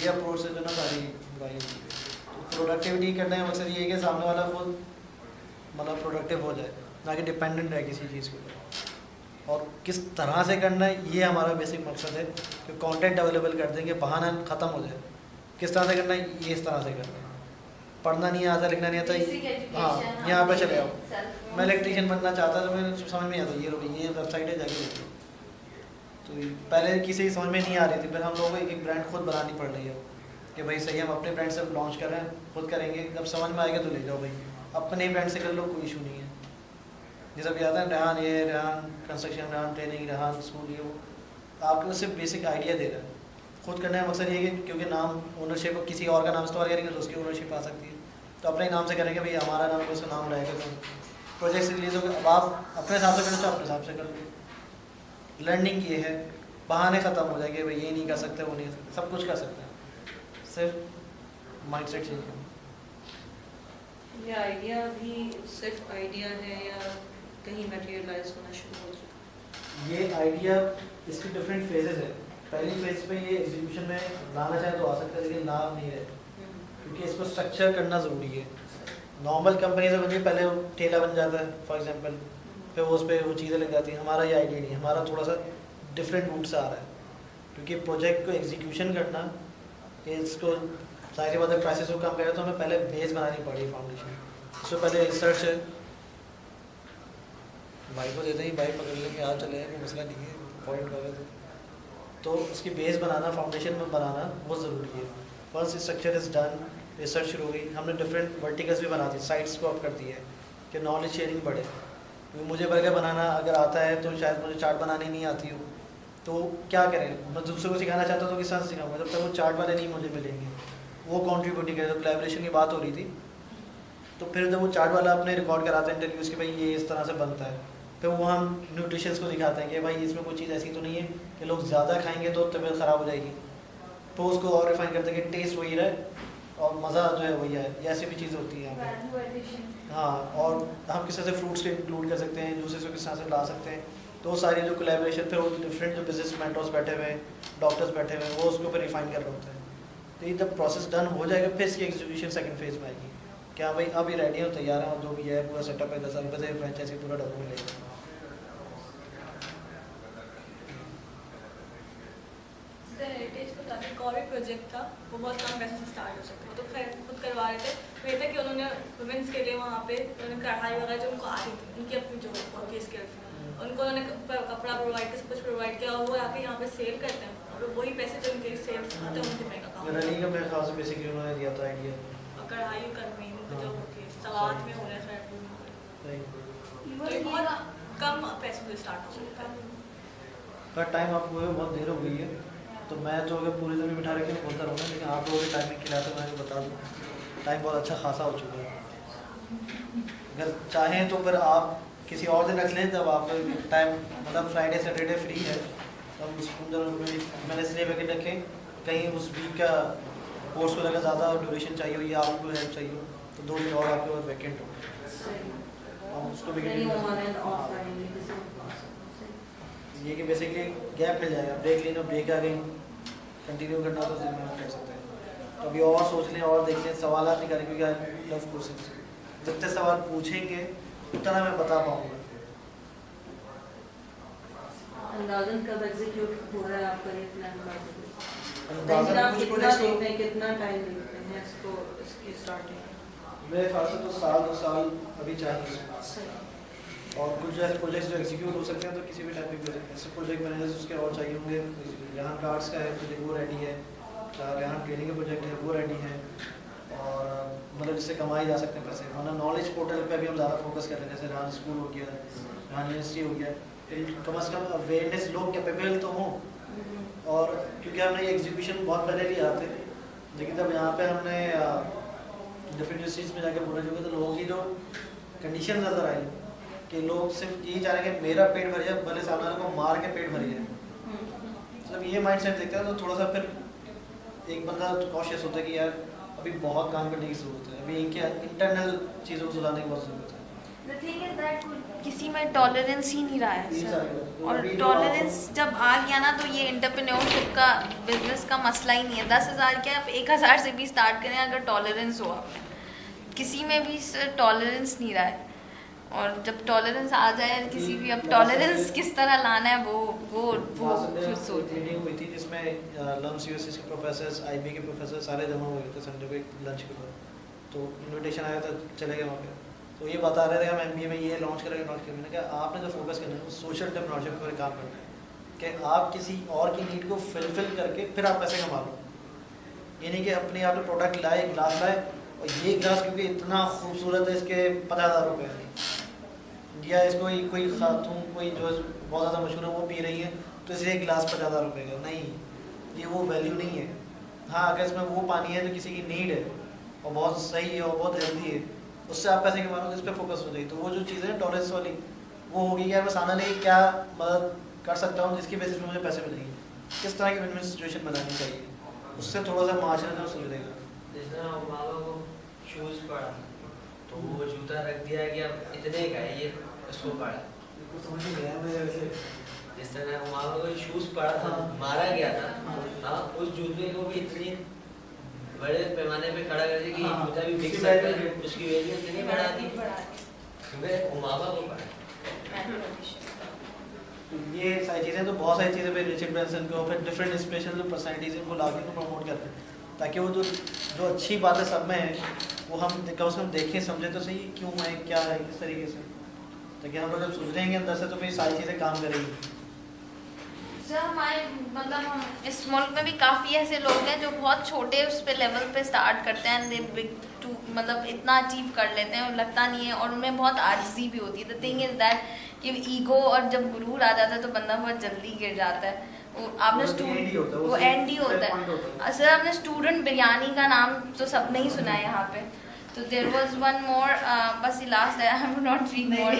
A: ये अप्रोच से जो ना सारी बुराई होती है। तो प्रोडक्टिविटी करने का मकसद ये है कि सामने वाला खुद मतलब प्रोडक्टिव हो जाए, ना कि डिपेंडेंट रहे किसी चीज़ के ऊपर। और किस तरह से करना है ये हमारा बेसिक मकसद है कि कंटेंट अवेलेबल कर देंगे, बहाना ख़त्म हो जाए। किस तरह से करना है ये इस तरह से करना है, पढ़ना नहीं आता लिखना नहीं आता, हाँ यहाँ पे चले आओ। मैं इलेक्ट्रीशियन बनना चाहता तो मैं समझ में नहीं आता, ये वेबसाइट है जाके देखो, तो पहले किसी समझ में नहीं आ रही थी, फिर हम लोगों को एक ब्रांड खुद बनानी पड़ रही है कि भाई सही हम अपने ब्रांड से लॉन्च कर रहे हैं, खुद करेंगे, जब समझ में आएगा तो ले जाओ भाई, अपने ब्रांड से कर लो, कोई इशू नहीं है। जैसे अभी आता है रेहान, ये Rehan construction, Rehan training, Rehan school, ये वो आपको सिर्फ बेसिक आइडिया दे रहा है। खुद करने का मकसद ये है कि क्योंकि नाम ओनरशिप किसी और का नाम इस्तेमाल करेंगे तो उसकी ओनरशिप आ सकती है, तो अपने नाम से करेंगे भाई हमारा नाम उसका नाम रहेगा, तो प्रोजेक्ट रिलीज होगा, अब आप अपने हिसाब से करें तो अपने हिसाब से कर लो। लर्निंग ये है, बहाने ख़त्म हो जाएंगे, भाई ये नहीं कर सकते वो नहीं कर सकते, सब कुछ कर सकते हैं, सिर्फ माइंडसेट चेंज करना।
B: ये आइडिया भी सिर्फ आइडिया है या कहीं मटेरियलाइज होना शुरू हो चुका है?
A: ये आइडिया इसकी डिफरेंट फेजेस है। पहली फेज पे ये एग्जीक्यूशन में लाना चाहे तो आ सकता है, लेकिन ला नहीं रहे, क्योंकि इसको स्ट्रक्चर करना ज़रूरी है। नॉर्मल कंपनी से बनती है, पहले वो ठेला बन जाता है फॉर एग्जांपल, फिर वो उस पर वो चीज़ें लग जाती हैं। हमारा ये आइडिया नहीं है, हमारा थोड़ा सा डिफरेंट रूट से आ रहा है, क्योंकि प्रोजेक्ट को एग्जीक्यूशन करना, इसको सारी बातें प्राइसेस को कम करें तो हमें पहले बेस बनानी पड़ी, फाउंडेशन। उससे पहले रिसर्च है, बाइक को देते ही बाइक पकड़ लेंगे, आज चले कोई मसला नहीं है, पॉइंट कर तो उसकी बेस बनाना, फाउंडेशन में बनाना बहुत ज़रूरी है। Once structure is done, research शुरू हो गई, हमने डिफरेंट वर्टिकल्स भी बना दी, साइट्स को अप कर दी है कि नॉलेज शेयरिंग बढ़े। क्योंकि मुझे बर्गर बनाना अगर आता है तो शायद मुझे चाट बनानी नहीं आती हो, तो क्या करें, मैं दूसरे को सिखाना चाहता हूँ तो किस तरह से सिखाऊंगा, जब तक वो चाट वाले नहीं मुझे मिलेंगे, वो कॉन्ट्रीब्यूट नहीं करें। तो कोलैबोरेशन की बात हो रही थी, तो फिर जब वो चाट वाला अपने रिकॉर्ड कराते हैं इंटरव्यूज़ के, भाई ये इस तरह से बनता है, तो वो हम न्यूट्रिशंस को दिखाते हैं कि भाई इसमें कोई चीज़ ऐसी तो नहीं है कि लोग ज़्यादा खाएंगे तो तबीयत ख़राब हो जाएगी, तो उसको और रिफाइन करते हैं कि टेस्ट वही रहे और मज़ा जो है वही है। ये ऐसी भी चीज़ें होती हैं यहाँ पे। हाँ, और हम किस तरह से फ्रूट्स को इंक्लूड कर सकते हैं, जूसेस को किस तरह से ला सकते हैं, तो वो सारी जो कोलैबोरेशन, फिर वो डिफरेंट जो बिजनेस मेंटर्स बैठे हुए हैं, डॉक्टर्स बैठे हुए हैं, वो उसको फिर रिफाइन कर रहे होते हैं। तो ये जब प्रोसेस डन हो जाएगा फिर इसकी एग्जीक्यूशन सेकंड फेज में आएगी, क्या भाई अभी रेडी हो, तैयार है, और जो भी है पूरा सेटअप है, 10 रुपये से फ्रेंचाइजी पूरा डबल मिलेगा।
G: हेरिटेज को ताकि और भी प्रोजेक्ट प्रोजेक्ट था वो बहुत कम पैसे से स्टार्ट हो सकता है, तो खैर खुद करवा रहे थे। तो ये था कि उन्होंने वुमेंस के लिए वहाँ पे उन्होंने कढ़ाई वगैरह जो उनको आ रही थी, उनकी अपनी जो होती है स्किल्स, उनको उन्होंने कपड़ा प्रोवाइड किया, सब कुछ प्रोवाइड किया, और वो आके यहाँ पे सेल करते हैं और वही पैसे जो उनके सेल होते हैं उनके बैंक अकाउंट
A: रनिंग का मेरे ख्याल से बेसिकली उन्होंने दिया था आइडिया।
G: और कढ़ाई करनी जो होती है सवात में हो रहा है शायद, तो ये बहुत कम पैसों से स्टार्ट हो सकता है।
A: पर टाइम आपको हुए बहुत देर हो गई है, तो मैं तो अगर पूरी ज़मीन बिठा रखी तो बोलता रहूँगा, लेकिन आप लोगों के टाइमिंग के लिए तो मैं बता दूँ टाइम बहुत अच्छा खासा हो चुका है। अगर चाहें तो फिर आप किसी और दिन रख लें जब आप टाइम, मतलब फ्राइडे सैटरडे फ्री है, तब उन दोनों में मैंने इसलिए वैकेट रखें, कहीं उस वीक का कोर्स वगैरह का ज़्यादा ड्यूरेशन चाहिए हो या आपको हेल्प चाहिए हो तो 2 दिन और आपके पास वैकेंट हो, आप उसको भी ये कि बेसिकली गैप मिल जाएगा, ब्रेक लेना, ब्रेक आ गई, कंटिन्यू करना तो फिर कर सकते हैं। तो अभी और सोच लें और देख लें, सवाल नहीं करें, क्योंकि आई लव कोर्सेज, जितने सवाल पूछेंगे उतना मैं बता पाऊँगा।
B: अंदाज़न कब एग्जीक्यूट हो रहा है आपका ये प्लान?
A: अंदाज़न
B: आप
A: कुछ
B: कितना
A: प्रोजेक्ट्स तो
B: देखते हैं, कितना टाइम देखते हैं इसको, इसकी स्टार्टिंग?
A: मेरे ख्याल से तो साल 2 साल अभी चाहिए, और कुछ ऐसे प्रोजेक्ट्स जो एग्जीक्यूट हो सकते हैं तो किसी भी टाइप के हो सकते हैं। ऐसे प्रोजेक्ट मैनेजर्स उसके और चाहिए होंगे, यहाँ कार्ड्स का है तो वो रेडी है, यहाँ ट्रेनिंग का प्रोजेक्ट है वो रेडी है, और मतलब जिससे कमाई जा सकते हैं पैसे। मतलब नॉलेज पोर्टल पे भी हम ज़्यादा फोकस कर रहे हैं, जैसे रान स्कूल हो गया, रान यूनिवर्सिटी हो गया, कम से कम अवेयरनेस लोग कैपेबल तो हों। और क्योंकि हमने ये एग्जीक्यूशन बहुत पहले लिया थे, लेकिन जब यहाँ पे हमने डिफरेंट यूनिवर्सिटीज़ में जाकर बोलने चुके तो लोगों की जो कंडीशन नज़र आई कि लोग सिर्फ यही चाह रहे हैं कि मेरा पेट भर जाए, भले सामने वाले को मार के पेट भर जाए। मतलब ये माइंड सेट देखते हैं तो थोड़ा सा फिर एक बंदा कॉशियस होता है कि यार अभी बहुत काम करने की ज़रूरत है, अभी इनके इंटरनल चीज़ों को सुधारने की बहुत ज़रूरत है।
D: The thing is that किसी में टॉलरेंस ही नहीं रहा है
A: ये
D: सर,
A: सारे
D: और टॉलरेंस जब आ गया ना तो ये एंटरप्रेन्योरशिप का बिजनेस का मसला ही नहीं है। 10,000 के आप 1,000 से भी स्टार्ट करें अगर टॉलरेंस हो, किसी में भी सर टॉलरेंस नहीं रहा है। और जब टॉलरेंस आ जाए किसी भी, अब टॉलरेंस किस तरह लाना है वो फिर सोच।
A: मीटिंग हुई थी जिसमें लम्स यूएसएस के प्रोफेसर्स, आईबी के प्रोफेसर सारे जमा हुए थे संडे को लंच के बाद, तो इनविटेशन आया था, चले गए वहाँ पे। तो ये बता रहे थे हम एमबीए में ये लॉन्च करेंगे, मैंने कहा आपने जो फोकस करना है वो सोशल एंटरप्रेन्योरशिप पर काम करना है, कि आप किसी और की नीड को फिलफिल करके फिर आप पैसे कमा लो। ये नहीं कि अपने आप में प्रोडक्ट लाए, ग्लास लाए, और ये ग्लास क्योंकि इतना खूबसूरत है इसके 50,000 रुपये, या इसको कोई खातून कोई जो बहुत ज़्यादा मशहूर है वो पी रही है तो इसलिए गिलास 50,000 रुपये का, नहीं, ये वो वैल्यू नहीं है। हाँ, अगर इसमें वो पानी है जो किसी की नीड है और बहुत सही है और बहुत हेल्दी है, उससे आप पैसे कमा लो, इस पर फोकस हो जाएगी। तो वो जो चीज़ें हैं टॉलरेंस वाली, वो होगी यार मैं सामने नहीं क्या मदद कर सकता हूँ जिसकी बेसिस पे मुझे पैसे मिलेंगे, किस तरह की विन-विन सिचुएशन बनानी चाहिए, उससे थोड़ा सा माशरा जो सुधरेगा।
H: जैसे मामा को शूज़ पड़ा तो वो जूता रख दिया कि अब इतने का है, ये इसको पड़ा,
A: समझ नहीं गया मैं वैसे।
H: जिस तरह मामा को शूज़ पड़ा था, मारा गया था, हाँ, उस जूते को भी इतनी बड़े पैमाने पे खड़ा कर दिया कि ये जूता भी बिक सकता है, उसकी वैल्यू इतनी बढ़ा दी क्योंकि वो मामा को पड़ा।
A: ये सारी चीज़ें, तो बहुत सारी चीज़ें पे रिचर्ड ब्रांसन को, फिर डिफरेंट इंस्पिरेशनल पर्सनैलिटीज़ इनको ला के प्रमोट करते हैं, ताकि वो जो अच्छी बातें सब में है वो हम कम से कम देखें समझें तो सही क्यों है, क्या है, किस तरीके से, ताकि हम लोग जब सुधरेंगे अंदर से तो फिर सारी चीज़ें काम करेंगी।
D: सर हमारे मतलब हम इस मुल्क में भी काफ़ी ऐसे लोग हैं जो बहुत छोटे उस पे लेवल पे स्टार्ट करते हैं, दे बिग टू मतलब इतना अचीव कर लेते हैं और लगता नहीं है, और उनमें बहुत आजिज़ी भी होती है। द थिंग इज़ दैट कि ईगो और जब गुरूर आ जाता है तो बंदा बहुत जल्दी गिर जाता है। आपने वो एंड ही होता है। सर आपने स्टूडेंट बिरयानी का नाम तो सबने ही सुना है यहाँ पे, तो देयर वाज वन मोर, बस लास्ट है, I am not read more.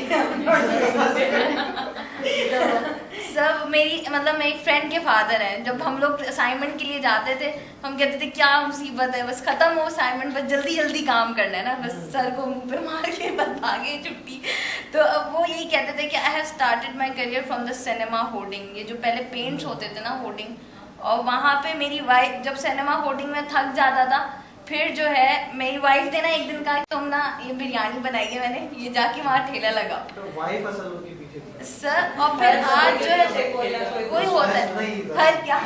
D: सब मेरी मतलब मेरी फ्रेंड के फादर हैं, जब हम लोग असाइनमेंट के लिए जाते थे हम कहते थे क्या मुसीबत है, बस खत्म हो असाइनमेंट, बस जल्दी जल्दी काम करना है ना, बस सर को मुंह पे मार के बस भागे छुट्टी। तो अब वो यही कहते थे कि I have started my career from the cinema hoarding, ये जो पहले पेंट्स होते थे ना होर्डिंग, और वहाँ पे मेरी वाइफ जब सिनेमा होर्डिंग में थक जाता था, फिर जो है मेरी वाइफ ने ना एक दिन कहा तुम ना ये बिरयानी बनाई है मैंने, ये जाके वहाँ ठेला लगा।
A: तो वाइफ असल उनके पीछे थी
D: सर, और फिर आज जो है कोई होता है हर क्या,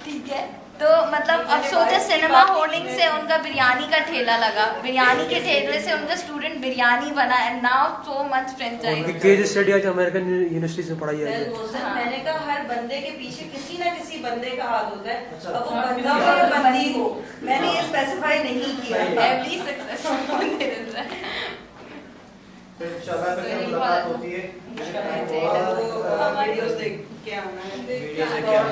D: ठीक है, तो मतलब अब सोचे सिनेमा होर्डिंग से उनका बिरयानी का ठेला लगा, बिरयानी के ठेले से उनका स्टूडेंट बिरयानी बना, and now so much franchise.
I: Case study आज अमेरिकन यूनिवर्सिटी में पढ़ाई जाती है।
B: मैंने कहा हर बंदे के पीछे किसी ना किसी बंदे का हाथ होता है,
A: अच्छा।
B: अब वो बंदा हो या बंदी हो, मैंने ये स्पेसिफाई नहीं किया।
D: एवरी सक्सेसफुल
A: फिर शाबाश में क्या मुलाकात होती है।
B: वो वीडियोस देख के आना है।
A: वीडियो से क्या